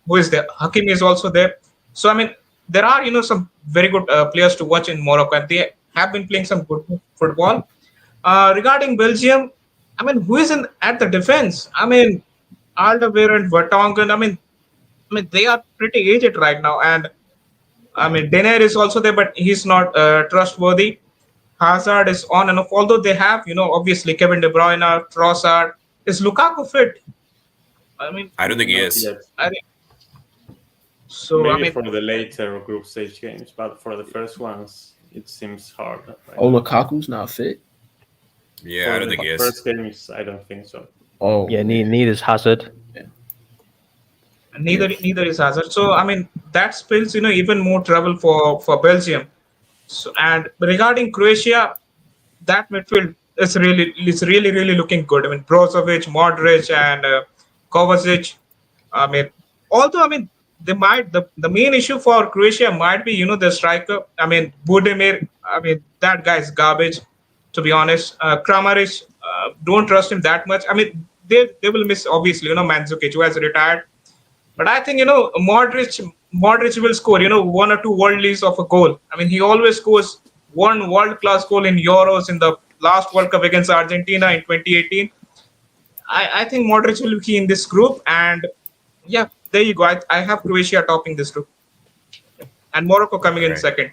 who is there? Hakim is also there. So I mean, there are some very good players to watch in Morocco, and they have been playing some good football. Regarding Belgium, I mean, who is in at the defense? I mean, Alderweireld, Vertonghen. I mean, they are pretty aged right now, and I mean, Denner is also there, but he's not trustworthy. Hazard is on and off. Although they have, obviously Kevin De Bruyne, Trossard. Is Lukaku fit? I mean, I don't think he Not is. yet. I think so. I Maybe mean, for the later group stage games, but for the first ones, it seems hard. Right Oh, now. Lukaku's not fit. Yeah, I For don't the think he is. first games, I don't think so. Oh, Yeah, neither's Hazard. neither yeah. neither is Hazard. So I mean, that spells even more trouble for Belgium. So and regarding Croatia, that midfield is really looking good. I mean, Brozovic, Modric, and Kovacic. I mean, although I mean, they might the main issue for Croatia might be the striker. I mean, Budimir. I mean, that guy's garbage. To be honest, Kramaric, don't trust him that much. I mean, they will miss obviously Mandzukic, who has retired. But I think Modric will score one or two world leagues of a goal. I mean, he always scores one world class goal in Euros in the last World Cup against Argentina in 2018. I think Modric will be in this group, and yeah, there you go. I have Croatia topping this group, and Morocco coming All in right. second.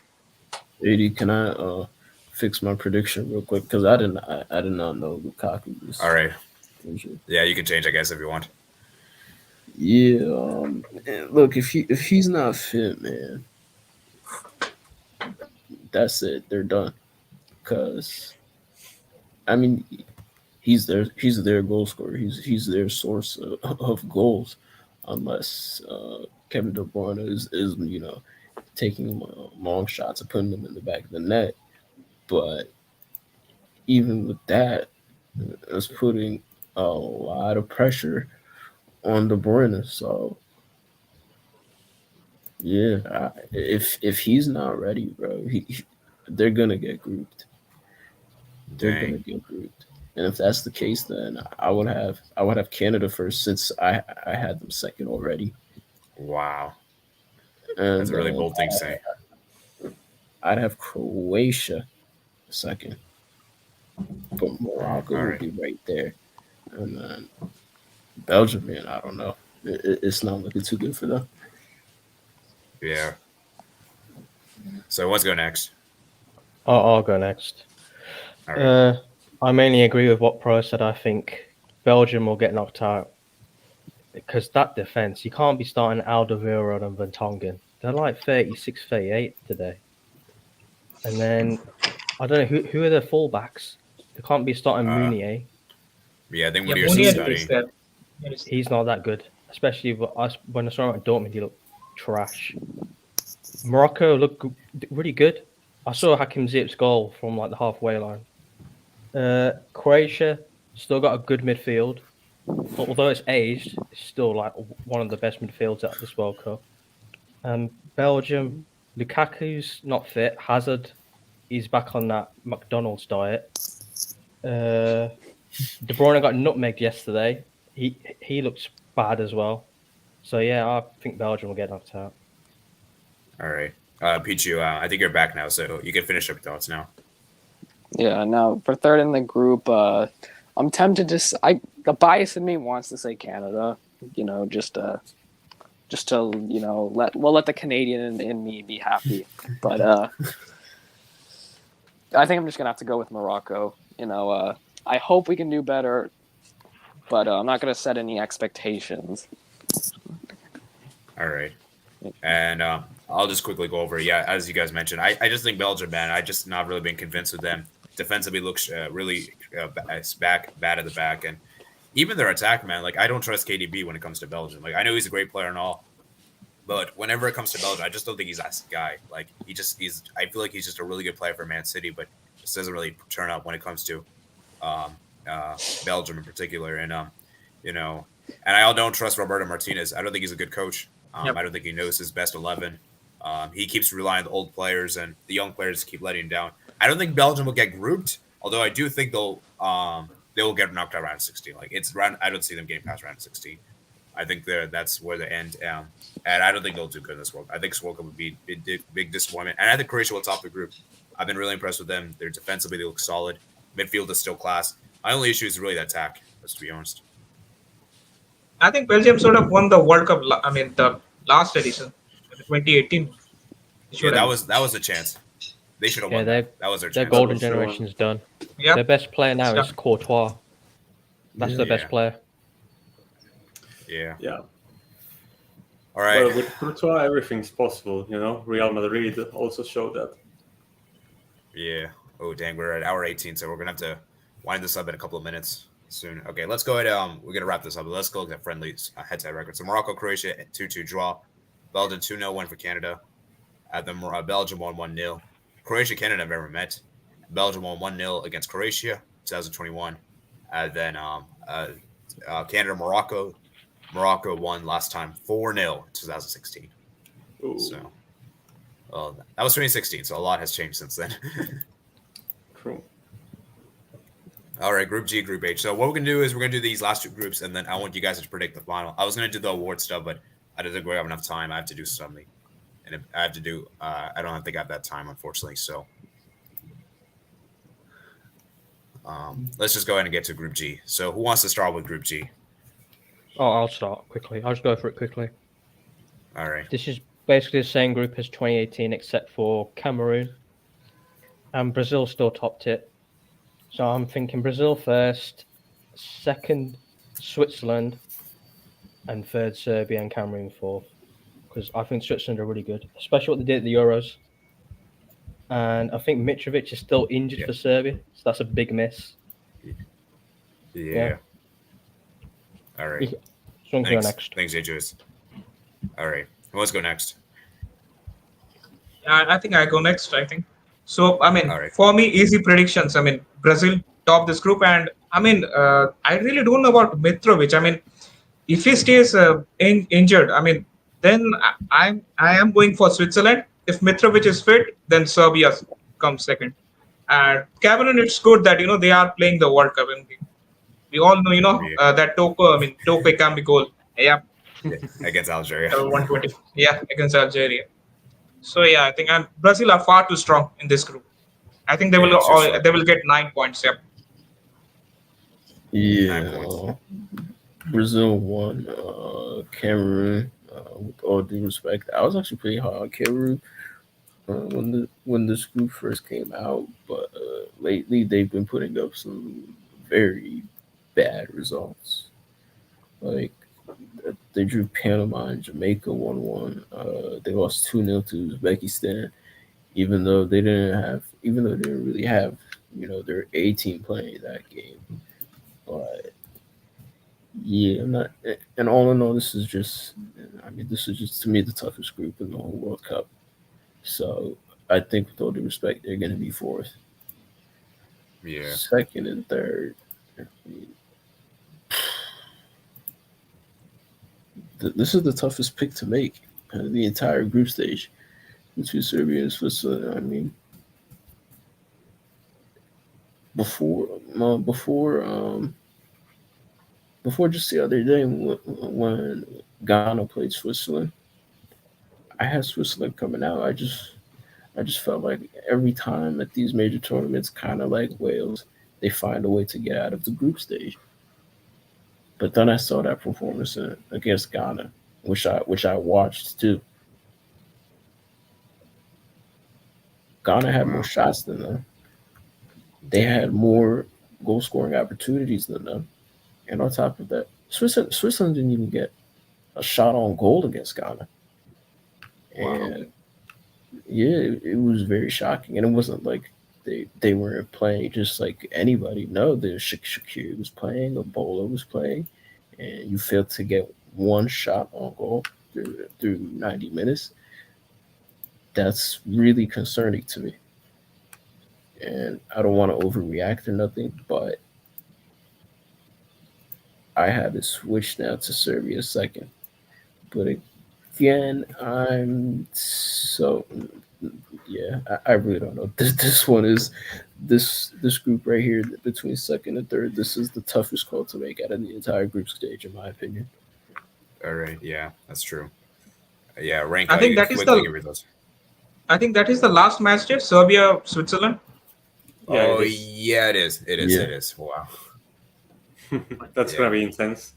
AD, can I fix my prediction real quick? Because I did not know Lukaku All was right. injured. Yeah, you can change, I guess, if you want. Yeah. Look, if he's not fit, man, that's it. They're done. Cause I mean, he's their goal scorer. He's their source of goals, unless Kevin De Bruyne is taking long shots and putting them in the back of the net. But even with that, it's putting a lot of pressure on De Bruyne. So yeah, if he's not ready, bro, they're gonna get grouped. They're gonna Dang. get grouped. And if that's the case, then I would have Canada first, since I had them second already. Wow, And that's a really then bold thing to say. I'd have Croatia second, but Morocco All would right. be right there. And then Belgium, man, I don't know. It's not looking too good for them. Yeah. So let's go next. I'll go next. All right. I mainly agree with what Pro said. I think Belgium will get knocked out because that defense, you can't be starting Alderweireld and Vertonghen. They're like 36, 38 today. And then I don't know who are the fullbacks. They can't be starting Mounier. Yeah, I think Yeah, Munir's Mounier still is studying. there. He's not that good, especially when I saw him at Dortmund. He looked trash. Morocco looked really good. I saw Hakim Ziyech's goal from like the halfway line. Croatia still got a good midfield, although it's aged. It's still like one of the best midfields at this World Cup. Belgium, Lukaku's not fit. Hazard, he's back on that McDonald's diet. De Bruyne got nutmegged yesterday. He looks bad as well. So yeah, I think Belgium will get knocked out. All right. Pichu, I think you're back now, so you can finish up your thoughts now. Yeah, now for third in the group, I'm tempted to. The bias in me wants to say Canada. You know, just to let the Canadian in me be happy. But I think I'm just gonna have to go with Morocco. You know, I hope we can do better, but I'm not gonna set any expectations. All right. And I'll just quickly go over. Yeah, as you guys mentioned, I just think Belgium, man, I just not really been convinced with them. Defensively looks really bad at the back, and even their attack, man. Like I don't trust KDB when it comes to Belgium. Like I know he's a great player and all, but whenever it comes to Belgium, I just don't think he's that guy. Like he's. I feel like he's just a really good player for Man City, but just doesn't really turn up when it comes to Belgium in particular. And and I don't trust Roberto Martinez. I don't think he's a good coach. I don't think he knows his best 11. He keeps relying on the old players, and the young players keep letting him down. I don't think Belgium will get grouped, although I do think they will get knocked out round 16. Like it's round, I don't see them getting past round 16. I think that's where they end. And I don't think they'll do good in this World Cup. I think this World Cup would be a big disappointment. And I think Croatia will top the group. I've been really impressed with them. They're defensively, they look solid. Midfield is still class. My only issue is really the attack, let's be honest. I think Belgium sort of won the World Cup. I mean, the last edition, 2018. Yeah, that was a chance. They should have won. That was their chance. Their golden generation's done. Yeah. Their best player now is Courtois. That's their best player. Yeah. Yeah. All right. Well, with Courtois, everything's possible. You know, Real Madrid also showed that. Yeah. Oh, dang, we're at hour 18, so we're gonna have to wind this up in a couple of minutes soon. Okay, let's go ahead. We're gonna wrap this up. Let's go look at friendlies head-to-head records. So Morocco, Croatia 2-2 draw. Belgium 2-0 win for Canada. Belgium won 1-0. Croatia, Canada have ever met. Belgium won 1-0 against Croatia, 2021. Then Canada, Morocco. Morocco won last time 4-0 in 2016. Ooh. So, that was 2016. So a lot has changed since then. True. All right, Group G, Group H. So what we're gonna do is we're gonna do these last two groups, and then I want you guys to predict the final. I was gonna do the award stuff, but I didn't think we have enough time. I have to do something, and I have to do. I don't think I have that time, unfortunately. So, let's just go ahead and get to Group G. So, who wants to start with Group G? Oh, I'll start quickly. I'll just go for it quickly. All right. This is basically the same group as 2018, except for Cameroon. And Brazil still topped it. So I'm thinking Brazil first, second Switzerland, and third Serbia and Cameroon fourth. Because I think Switzerland are really good, especially what they did at the Euros. And I think Mitrovic is still injured for Serbia, so that's a big miss. Yeah. All right. So go next. Thanks, AJs. All right. Who wants to go next? I think I go next. I think so. I mean, Right. For me, easy predictions. I mean, Brazil top this group, and I mean, I really don't know about Mitrovic. I mean, if he stays injured, I mean, then I am going for Switzerland. If Mitrovic is fit, then Serbia comes second. Cameroon, it's good that they are playing the World Cup, and we all know that Toko Ekambi goal, yeah, Yeah, against Algeria. 120, yeah, against Algeria. So yeah, I think Brazil are far too strong in this group. I think Yeah, it's just they will get 9 points. Yep. 9 Yeah, points. Brazil won. Cameroon, with all due respect, I was actually pretty high on Cameroon when this group first came out, but lately they've been putting up some very bad results. Like they drew Panama and Jamaica 1-1. They lost 2-0 to Uzbekistan, even though they didn't really have their A team playing that game. But yeah, I'm not. And all in all, this is just to me the toughest group in the whole World Cup. So I think, with all due respect, they're going to be fourth. Yeah. Second and third. This is the toughest pick to make the entire group stage between Serbia and Switzerland. I mean, before just the other day when Ghana played Switzerland, I had Switzerland coming out. I just felt like every time at these major tournaments, kind of like Wales, they find a way to get out of the group stage. But then I saw that performance against Ghana, which I watched too. Ghana had more shots than them. They had more goal scoring opportunities than them. And on top of that, Switzerland didn't even get a shot on goal against Ghana. And yeah, it was very shocking. And it wasn't like they weren't playing just like anybody. No, the Shaqiri was playing, Ebola was playing, and you failed to get one shot on goal through 90 minutes. That's really concerning to me. And I don't want to overreact or nothing, but I had to switch now to Serbia second. But again, I really don't know. This one is this group right here between second and third. This is the toughest call to make out of the entire group stage, in my opinion. All right. Yeah, that's true. Yeah, rank. I think that is the. Results. I think that is the last match day. Serbia, Switzerland. Yeah, yeah, it is. It is. Yeah. It is. Wow. That's gonna be intense.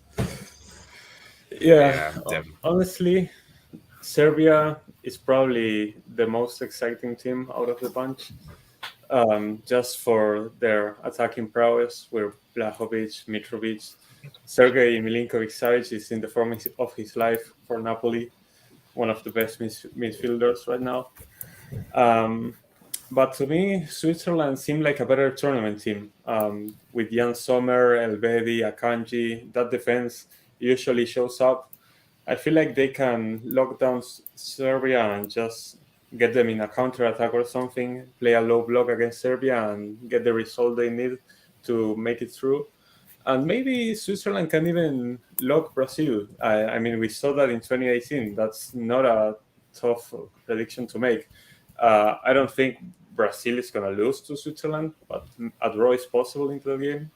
Yeah, honestly, Serbia is probably the most exciting team out of the bunch, just for their attacking prowess with Vlahovic, Mitrovic. Sergei Milinkovic-Savic is in the form of his life for Napoli, one of the best midfielders right now. But to me, Switzerland seemed like a better tournament team. With Jan Sommer, Elvedi, Akanji, that defense usually shows up. I feel like they can lock down Serbia and just get them in a counter-attack or something, play a low block against Serbia and get the result they need to make it through. And maybe Switzerland can even lock Brazil. I mean, we saw that in 2018. That's not a tough prediction to make. I don't think Brazil is going to lose to Switzerland, but a draw is possible into the game.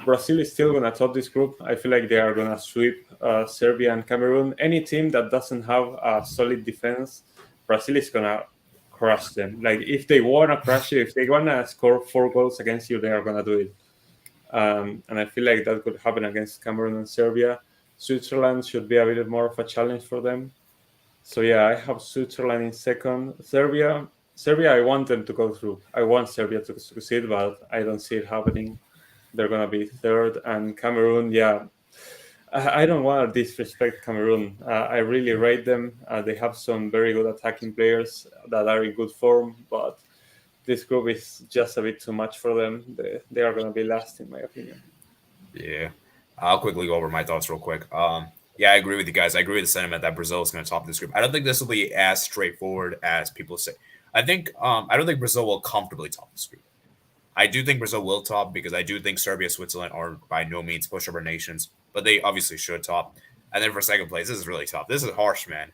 Brazil is still going to top this group. I feel like they are going to sweep Serbia and Cameroon. Any team that doesn't have a solid defense, Brazil is going to crush them. Like, if they want to crush you, if they want to score 4 goals against you, they are going to do it. And I feel like that could happen against Cameroon and Serbia. Switzerland should be a bit more of a challenge for them. So yeah, I have Switzerland in second. Serbia, I want them to go through. I want Serbia to succeed, but I don't see it happening. They're going to be third. And Cameroon, yeah, I don't want to disrespect Cameroon. I really rate them. They have some very good attacking players that are in good form, but this group is just a bit too much for them. They are going to be last, in my opinion. Yeah. I'll quickly go over my thoughts real quick. Yeah, I agree with you guys. I agree with the sentiment that Brazil is going to top this group. I don't think this will be as straightforward as people say. I don't think Brazil will comfortably top this group. I do think Brazil will top because I do think Serbia, Switzerland are by no means pushover nations, but they obviously should top. And then for second place, this is really tough. This is harsh, man.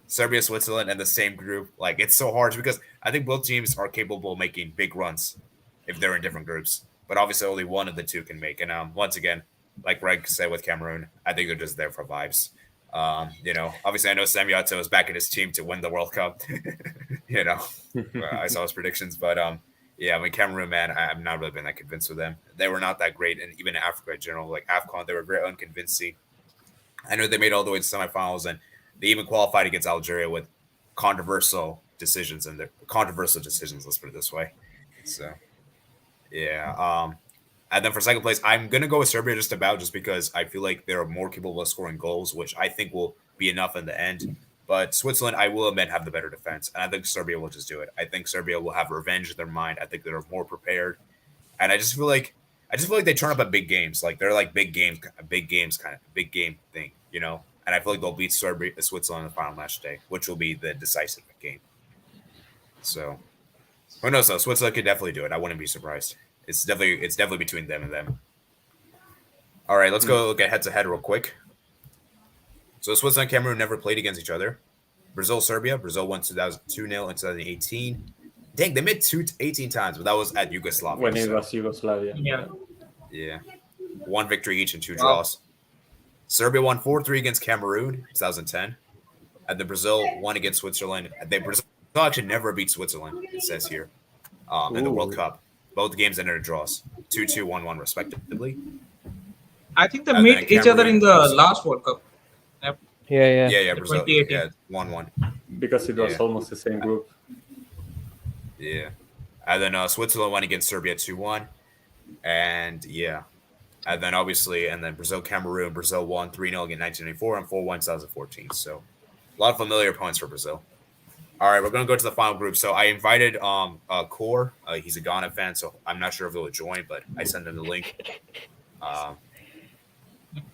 Serbia, Switzerland, and the same group. Like, it's so hard because I think both teams are capable of making big runs if they're in different groups. But obviously, only one of the two can make. And once again, like Greg said with Cameroon, I think they're just there for vibes. Obviously, I know Samyato is backing his team to win the World Cup. I saw his predictions, but Cameroon, man, I've not really been that convinced with them. They were not that great, and even in Africa in general, like AFCON, they were very unconvincing. I know they made all the way to semifinals, and they even qualified against Algeria with controversial decisions. Let's put it this way. So, yeah. And then for second place, I'm gonna go with Serbia just because I feel like they're more capable of scoring goals, which I think will be enough in the end. But Switzerland, I will admit, have the better defense, and I think Serbia will just do it. I think Serbia will have revenge in their mind. I think they're more prepared, and I just feel like they turn up at big games. Like they're like big game thing, And I feel like they'll beat Switzerland in the final match day, which will be the decisive game. So, who knows? Though Switzerland could definitely do it. I wouldn't be surprised. It's definitely between them and them. All right, let's go look at head-to-head real quick. So Switzerland and Cameroon never played against each other. Brazil, Serbia. Brazil won 2-0 in 2018. Dang, they met 18 times, but that was at Yugoslavia. When it was Yugoslavia. Yeah. One victory each and 2 draws. Serbia won 4-3 against Cameroon in 2010. And then Brazil won against Switzerland. Brazil actually never beat Switzerland, it says here, in the World Cup. Both games ended in draws, 2-2, 1-1 respectively. I think they meet each other in the last World Cup. Yep. Yeah. Brazil, 1-1. Because it was almost the same group. Yeah. And then Switzerland won against Serbia 2-1. And then obviously, Brazil, Cameroon. Brazil won 3-0 against 1994 and 4-1 2014. So a lot of familiar opponents for Brazil. All right, we're going to go to the final group. So I invited Core. He's a Ghana fan, so I'm not sure if he'll join, but I sent him the link.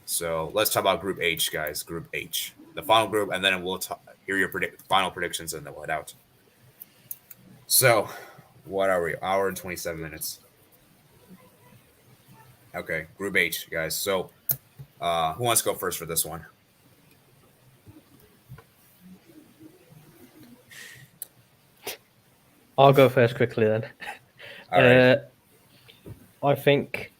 So let's talk about Group H, guys. Group H, the final group, and then we'll hear your final predictions, and then we'll head out. So, what are we? Hour and 27 minutes. Okay, Group H, guys. So, who wants to go first for this one? I'll go first quickly then. All right. I think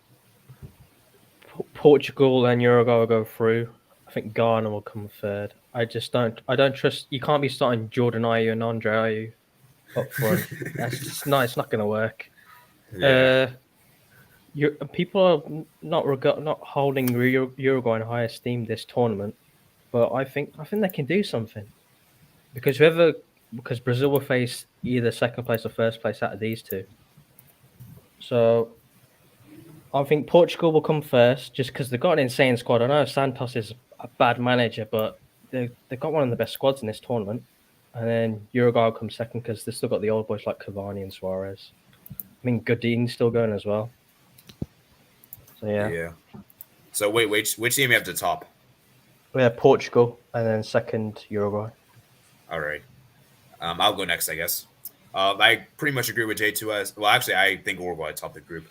Portugal and Uruguay will go through. I think Ghana will come third. I don't trust. You can't be starting Jordan Ayew and Andre Ayew up front. That's just not. It's not going to work. Yeah. People are not holding Uruguay in high esteem this tournament, but I think they can do something because Brazil will face either second place or first place out of these two. So I think Portugal will come first just because they've got an insane squad. I know Santos is a bad manager, but they've got one of the best squads in this tournament. And then Uruguay will come second because they've still got the old boys like Cavani and Suarez. I mean, Godin's still going as well. So, yeah. So, which team you have to top? We have Portugal and then second Uruguay. All right. I'll go next, I guess. I pretty much agree with J2S. Well, actually, I think Uruguay top the group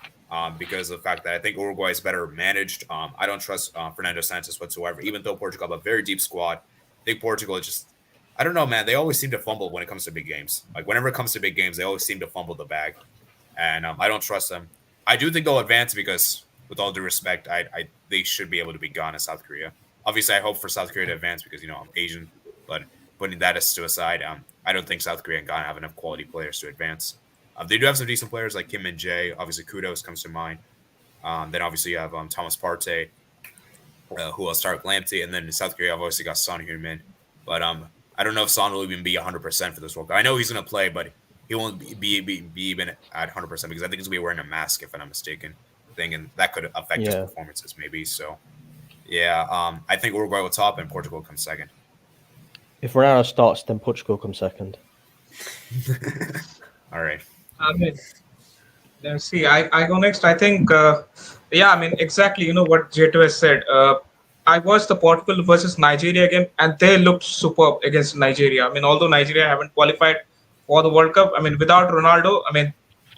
because of the fact that I think Uruguay is better managed. I don't trust Fernando Santos whatsoever, even though Portugal have a very deep squad. I think Portugal is just, I don't know, man. They always seem to fumble when it comes to big games. Like, whenever it comes to big games, they always seem to fumble the bag. And I don't trust them. I do think they'll advance because, with all due respect, they should be able to beat Ghana, South Korea. Obviously, I hope for South Korea to advance because, I'm Asian. But putting that to aside, I don't think South Korea and Ghana have enough quality players to advance. They do have some decent players like Kim Min-jae. Obviously, Kudos comes to mind. Then obviously you have Thomas Partey, who will start Lamptey, and then in South Korea, I've obviously got Son Heung-min. But I don't know if Son will even be 100% for this World Cup. I know he's going to play, but he won't be even at 100% because I think he's going to be wearing a mask, if I'm not mistaken. And that could affect his performances, maybe. So, I think Uruguay will top and Portugal comes second. If Ronaldo starts, then Portugal comes second. All right. Let's see. I go next. I think, exactly. What J2 has said. I watched the Portugal versus Nigeria game, and they looked superb against Nigeria. Although Nigeria haven't qualified for the World Cup, without Ronaldo,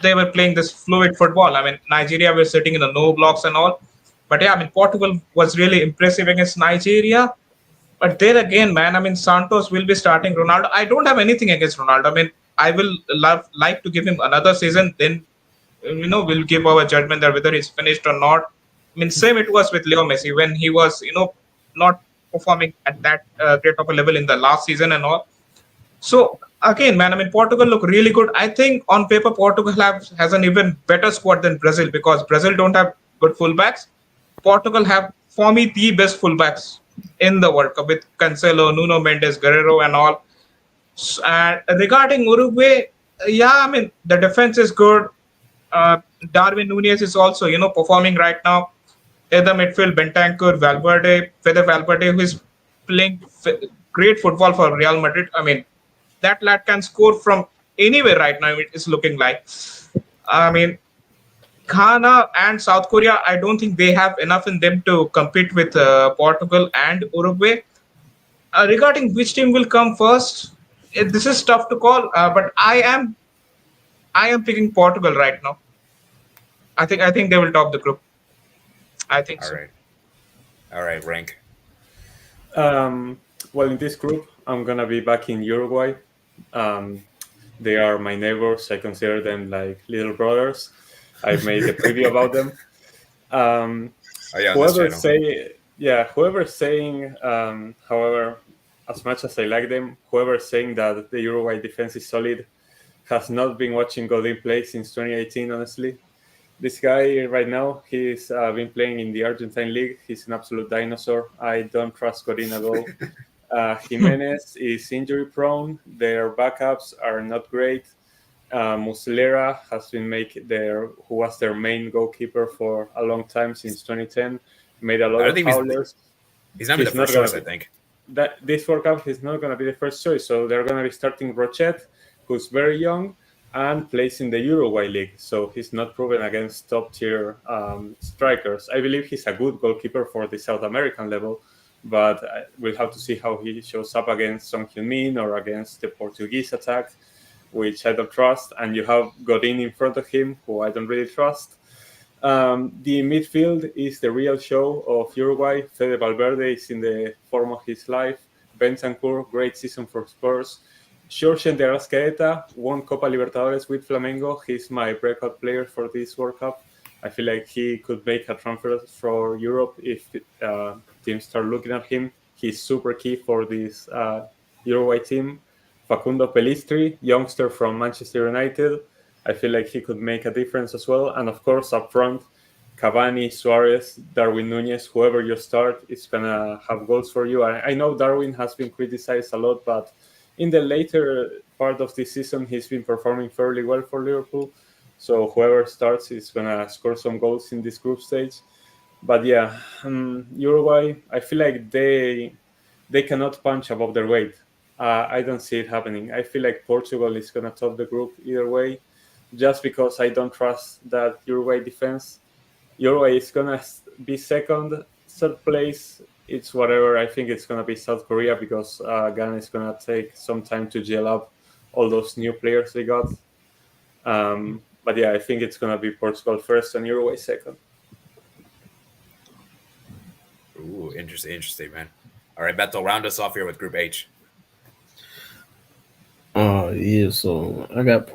they were playing this fluid football. Nigeria were sitting in the no blocks and all. But Portugal was really impressive against Nigeria. But there again, man, I mean, Santos will be starting Ronaldo. I don't have anything against Ronaldo. I mean, I will like to give him another season. Then, we'll give our judgment that whether he's finished or not. I mean, same it was with Leo Messi when he was, not performing at that great of a level in the last season and all. So again, man, I mean, Portugal look really good. I think on paper, Portugal has an even better squad than Brazil because Brazil don't have good fullbacks. Portugal have, for me, the best fullbacks in the World Cup with Cancelo, Nuno Mendes, Guerrero, and all. And regarding Uruguay, yeah, I mean, the defense is good. Darwin Nunez is also, performing right now. In the midfield, Bentancur, Valverde, Fede Valverde, who is playing great football for Real Madrid. I mean, that lad can score from anywhere right now. It is looking like. I mean, Ghana and South Korea, I don't think they have enough in them to compete with Portugal and Uruguay. Regarding which team will come first, this is tough to call. But I am picking Portugal right now. I think they will top the group. I think All so. right. All right, rank. Well, in this group, I'm gonna be back in Uruguay. They are my neighbors. I consider them like little brothers. I've made a preview about them. Oh yeah, on this Whoever channel. whoever's saying, however, as much as I like them, whoever's saying that the Uruguay defense is solid has not been watching Godin play since 2018. Honestly, this guy right now, he's been playing in the Argentine league. He's an absolute dinosaur. I don't trust Godin at all. Jimenez is injury prone. Their backups are not great. Muslera has been who was their main goalkeeper for a long time since 2010. Made a I lot don't of think foulers. he's not the He's not first gonna choice. I be- think. That this World Cup he's not going to be the first choice. So they're going to be starting Rochet, who's very young and plays in the Uruguay league. So he's not proven against top tier strikers. I believe he's a good goalkeeper for the South American level, but we'll have to see how he shows up against Son Heung-min or against the Portuguese attack, which I don't trust. And you have Godin in front of him, who I don't really trust. The midfield is the real show of Uruguay. Fede Valverde is in the form of his life. Bentancur, great season for Spurs. Jorge de Arrascaeta won Copa Libertadores with Flamengo. He's my breakout player for this World Cup. I feel like he could make a transfer for Europe if teams start looking at him. He's super key for this Uruguay team. Facundo Pelistri, youngster from Manchester United. I feel like he could make a difference as well. And of course, up front, Cavani, Suarez, Darwin Nunez, whoever you start is going to have goals for you. I know Darwin has been criticized a lot, but in the later part of this season, he's been performing fairly well for Liverpool. So whoever starts is going to score some goals in this group stage. But yeah, Uruguay, I feel like they cannot punch above their weight. I don't see it happening. I feel like Portugal is going to top the group either way, just because I don't trust that Uruguay defense. Uruguay is going to be second. Third place, it's whatever. I think it's going to be South Korea because Ghana is going to take some time to gel up all those new players they got. But yeah, I think it's going to be Portugal first and Uruguay second. Ooh, interesting, man. All right, Beto, round us off here with Group H. Yeah, so I got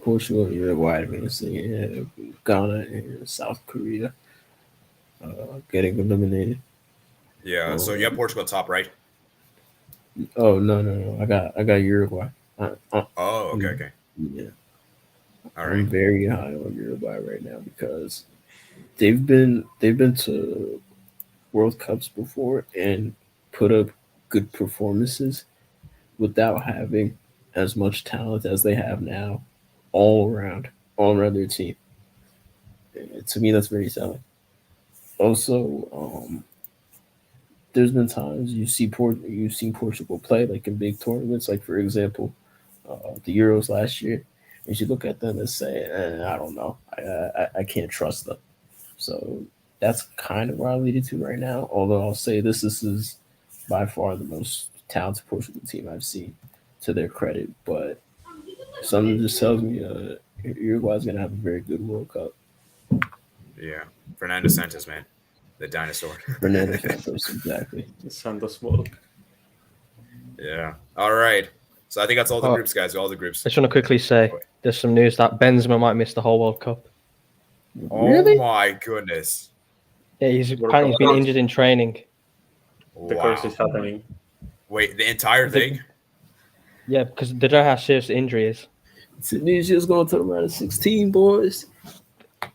Portugal, Uruguay, Ghana, and South Korea getting eliminated. Yeah, so you have Portugal top, right? Oh no, I got Uruguay. Oh, okay. Yeah, All I'm right. very high on Uruguay right now because they've been to World Cups before and put up good performances without having as much talent as they have now all around their team. To me, that's very telling. Also, there's been times you've seen Portugal play like in big tournaments, like for example, the Euros last year. And you look at them and say, I don't know, I can't trust them. So that's kind of where I lead it to right now. Although I'll say this is by far the most talented Portugal team I've seen, to their credit. But something just tells me Uruguay's gonna have a very good World Cup. Yeah, Fernando Santos, man. The dinosaur. Banana Santos, exactly. Santos Ball. Yeah. All right. So I think that's all the Oh. groups, guys. All the groups. I just want to quickly say there's some news that Benzema might miss the whole World Cup. Really? Oh my goodness. Yeah, he's apparently been injured in training. The curse is happening. Wait, the entire thing? Yeah, because they don't know how serious the injury is. Tunisia's going to the round of 16, boys.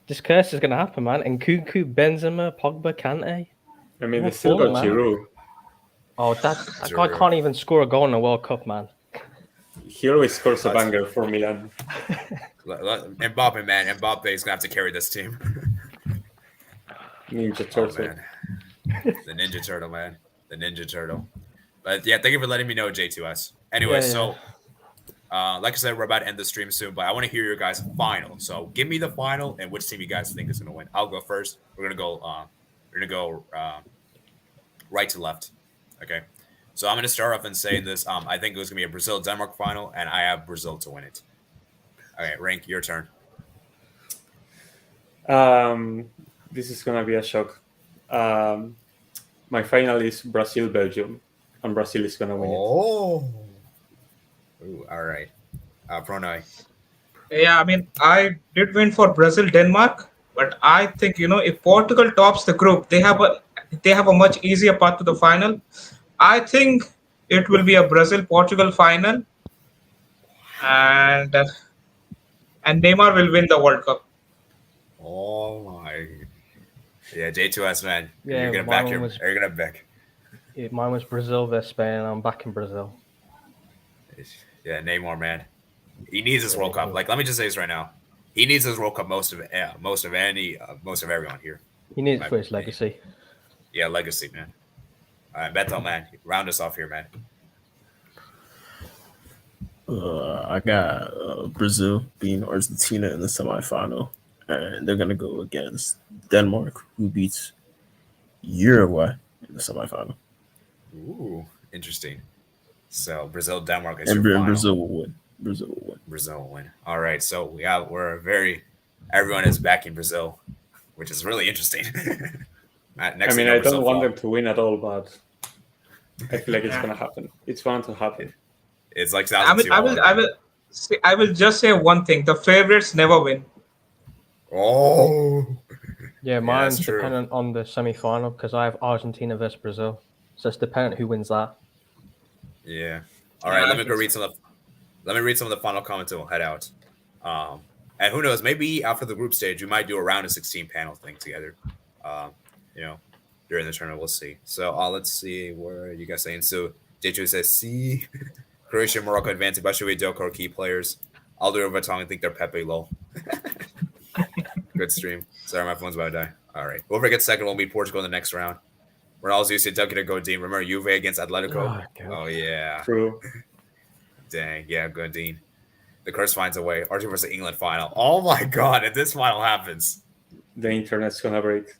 This curse is going to happen, man. And Nkunku, Benzema, Pogba, Kante. I mean, What they still for, got man? Giroud. Oh, that guy can't even score a goal in the World Cup, man. He always scores a banger for Milan. Mbappe, man. Mbappe is going to have to carry this team. Ninja Oh, Turtle. man. The Ninja Turtle, man. The Ninja Turtle. But yeah, thank you for letting me know, J2S. Anyway, Yeah, so like I said, we're about to end the stream soon, but I want to hear your guys' final. So give me the final and which team you guys think is going to win. I'll go first. We're gonna go right to left. Okay. So I'm gonna start off and saying this. I think it was gonna be a Brazil-Denmark final, and I have Brazil to win it. Okay, Rank, your turn. This is gonna be a shock. My final is Brazil-Belgium, and Brazil is gonna win it. Oh. Ooh, all right. Pronoi. Yeah, I mean, I did win for Brazil, Denmark, but I think if Portugal tops the group, they have a much easier path to the final. I think it will be a Brazil-Portugal final, and Neymar will win the World Cup. Oh my. Yeah, J2S, man. Yeah, you're gonna back your. You're gonna back. Yeah, mine was Brazil versus Spain. I'm back in Brazil. Yeah, Neymar, man. He needs this World Cup. Like, let me just say this right now. He needs this World Cup most of everyone here. He needs it for his legacy. Yeah, legacy, man. All right, Beto, man. Round us off here, man. I got Brazil beating Argentina in the semifinal, and they're gonna go against Denmark, who beats Uruguay in the semifinal. Ooh, interesting. So Brazil, Denmark is And your final. Brazil will win. Brazil will win. Brazil will win. All right, so everyone is backing Brazil, which is really interesting. Next I mean, I don't want them to win at all, but I feel like it's gonna happen. It's bound to happen. It's like I will just say one thing: the favorites never win. Oh, Yeah, mine's that's true. dependent on the semi-final because I have Argentina versus Brazil. So it's dependent who wins that. Yeah. All right. Let me read some of the final comments and we'll head out. And who knows? Maybe after the group stage, we might do a round of 16 panel thing together. During the tournament, we'll see. So let's see where you guys saying. So J2 says C. Croatia, Morocco advancing. Bashoui, Doko are key players. Aldo Vatong, I think they're Pepe lol. Good stream. Sorry, my phone's about to die. All right. Whoever gets second will beat Portugal in the next round. Ronaldo, you said Duncan to Godin. Remember Juve against Atletico? Oh yeah. True. Dang, yeah, Godin. The curse finds a way. Argentina versus England final. Oh my god, if this final happens. The internet's gonna break.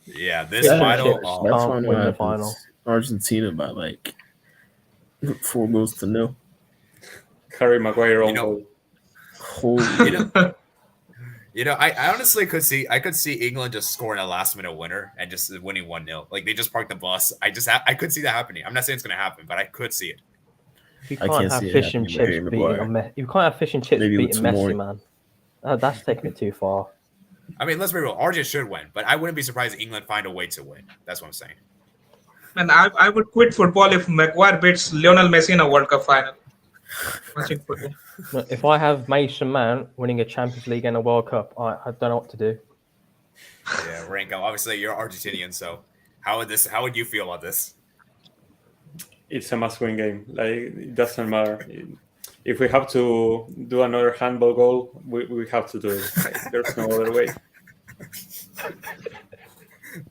Yeah, this final. That Can't final win the happens. final. Argentina by like 4-0. Harry Maguire on You know- goal. Holy. I honestly could see England just scoring a last minute winner and just winning 1-0. Like they just parked the bus. I could see that happening. I'm not saying it's gonna happen, but I could see it. You I can't can't have see it fish and happening with chips Harry beating Maguire. You can't have fish and chips Maybe with beating Messi, Tomori. man. That's taking it too far. I mean, let's be real. Argentina should win, but I wouldn't be surprised if England find a way to win. That's what I'm saying. And I would quit football if Maguire beats Lionel Messi in a World Cup final. Watching football. Look, if I have Mason Mount winning a Champions League and a World Cup, I don't know what to do. Yeah, Ranko. Obviously, you're Argentinian, so how would you feel about this? It's a must-win game. Like it doesn't matter. If we have to do another handball goal, we have to do it. Like, there's no other way.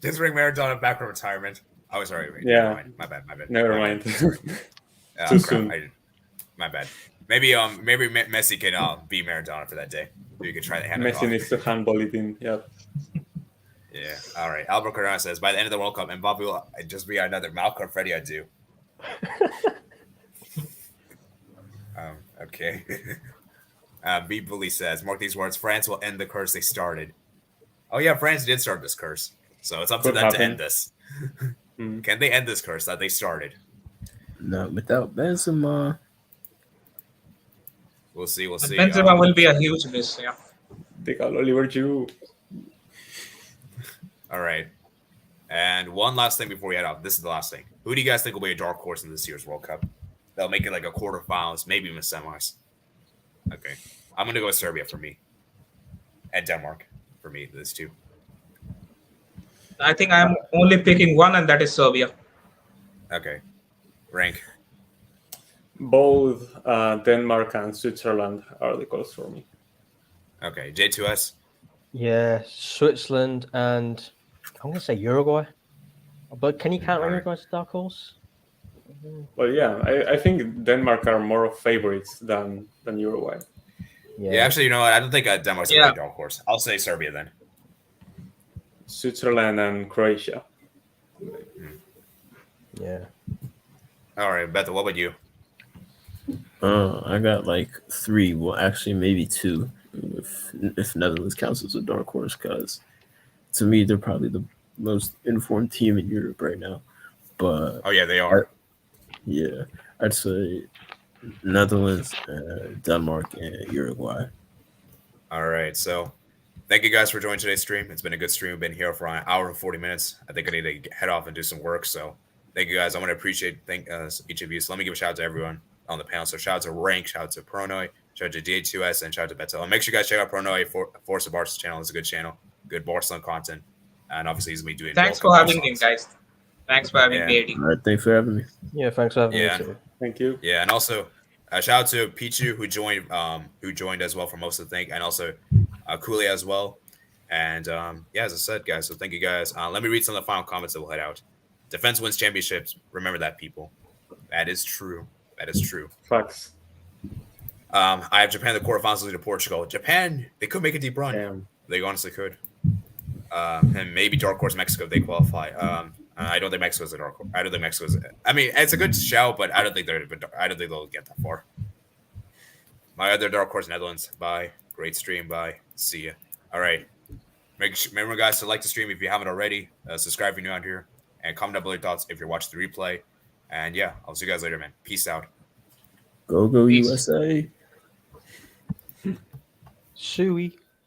Just bring Maradona back from retirement. Oh, sorry. Wait, Yeah. Never mind. My bad. Never mind. Too soon. My bad. Maybe Messi can be Maradona for that day. Maybe you could try to hand it Messi off. needs to handball it in. Yeah. Yeah. All right. Albert Cardona says by the end of the World Cup, Mbappe will just be another Malcolm Freddie I do. Okay. B Bully says, mark these words, France will end the curse they started. Oh yeah, France did start this curse. So it's up to Could them to happen. end this. Mm. Can they end this curse that they started? Not without Benzema. We'll see. We'll But see. Benzema will be a huge miss. Yeah. They got Oliver Giroud. All right. And one last thing before we head out. This is the last thing. Who do you guys think will be a dark horse in this year's World Cup? They'll make it like a quarterfinals, maybe even semis. Okay. I'm going to go with Serbia for me. And Denmark for me, these two. I think I'm only picking one, and that is Serbia. Okay. Rank. Both Denmark and Switzerland are the goals for me. Okay. J2S. Yeah, Switzerland and I'm gonna say Uruguay. But can you count Alright. Uruguay as dark horse? Well, yeah, I think Denmark are more of favorites than Uruguay. Yeah, actually, you know what? I don't think Denmark's going to Yeah. be a dark horse. I'll say Serbia then. Switzerland and Croatia. Yeah. All right, Bethel, what about you? I got like 3. Well, actually, maybe 2, if Netherlands counts as a dark horse, because to me they're probably the most informed team in Europe right now. But Oh, yeah, they are. yeah, I'd say Netherlands, Denmark, and Uruguay. All right, so thank you guys for joining today's stream. It's been a good stream. We've been here for an hour and 40 minutes. I think I need to head off and do some work. So thank you guys. I want to appreciate each of you. So let me give a shout out to everyone on the panel. So shout out to Rank, shout out to Pronoy, shout out to J2S, and shout out to Beto. And make sure you guys check out Pronoy for Force of Barcelona channel. It's a good channel, good Barcelona content. And obviously he's going to be doing Thanks World for Cup having me, Barcelona. guys. Thanks for having Yeah. me, AD. All right, thanks for having me. Yeah, thanks for having Yeah. me too. Thank you. Yeah, and also shout out to Pichu who joined as well for most of the thing, and also Cooley as well. And yeah, as I said, guys, so thank you guys. Let me read some of the final comments that we'll head out. Defense wins championships. Remember that, people. That is true. That is true. Facts. I have Japan the quarterfinals losing to Portugal. Japan, they could make a deep run. Damn. They honestly could. And maybe dark horse Mexico if they qualify. I don't think Mexico's a dark horse. I don't think Mexico's. I mean, it's a good shout, but I don't think they'll get that far. My other dark horse, Netherlands. Bye. Great stream. Bye. See ya. All right. Remember, guys, to like the stream if you haven't already. Subscribe if you're new out here, and comment down below your thoughts if you're watching the replay. And yeah, I'll see you guys later, man. Peace out. Go Peace. USA. Suey.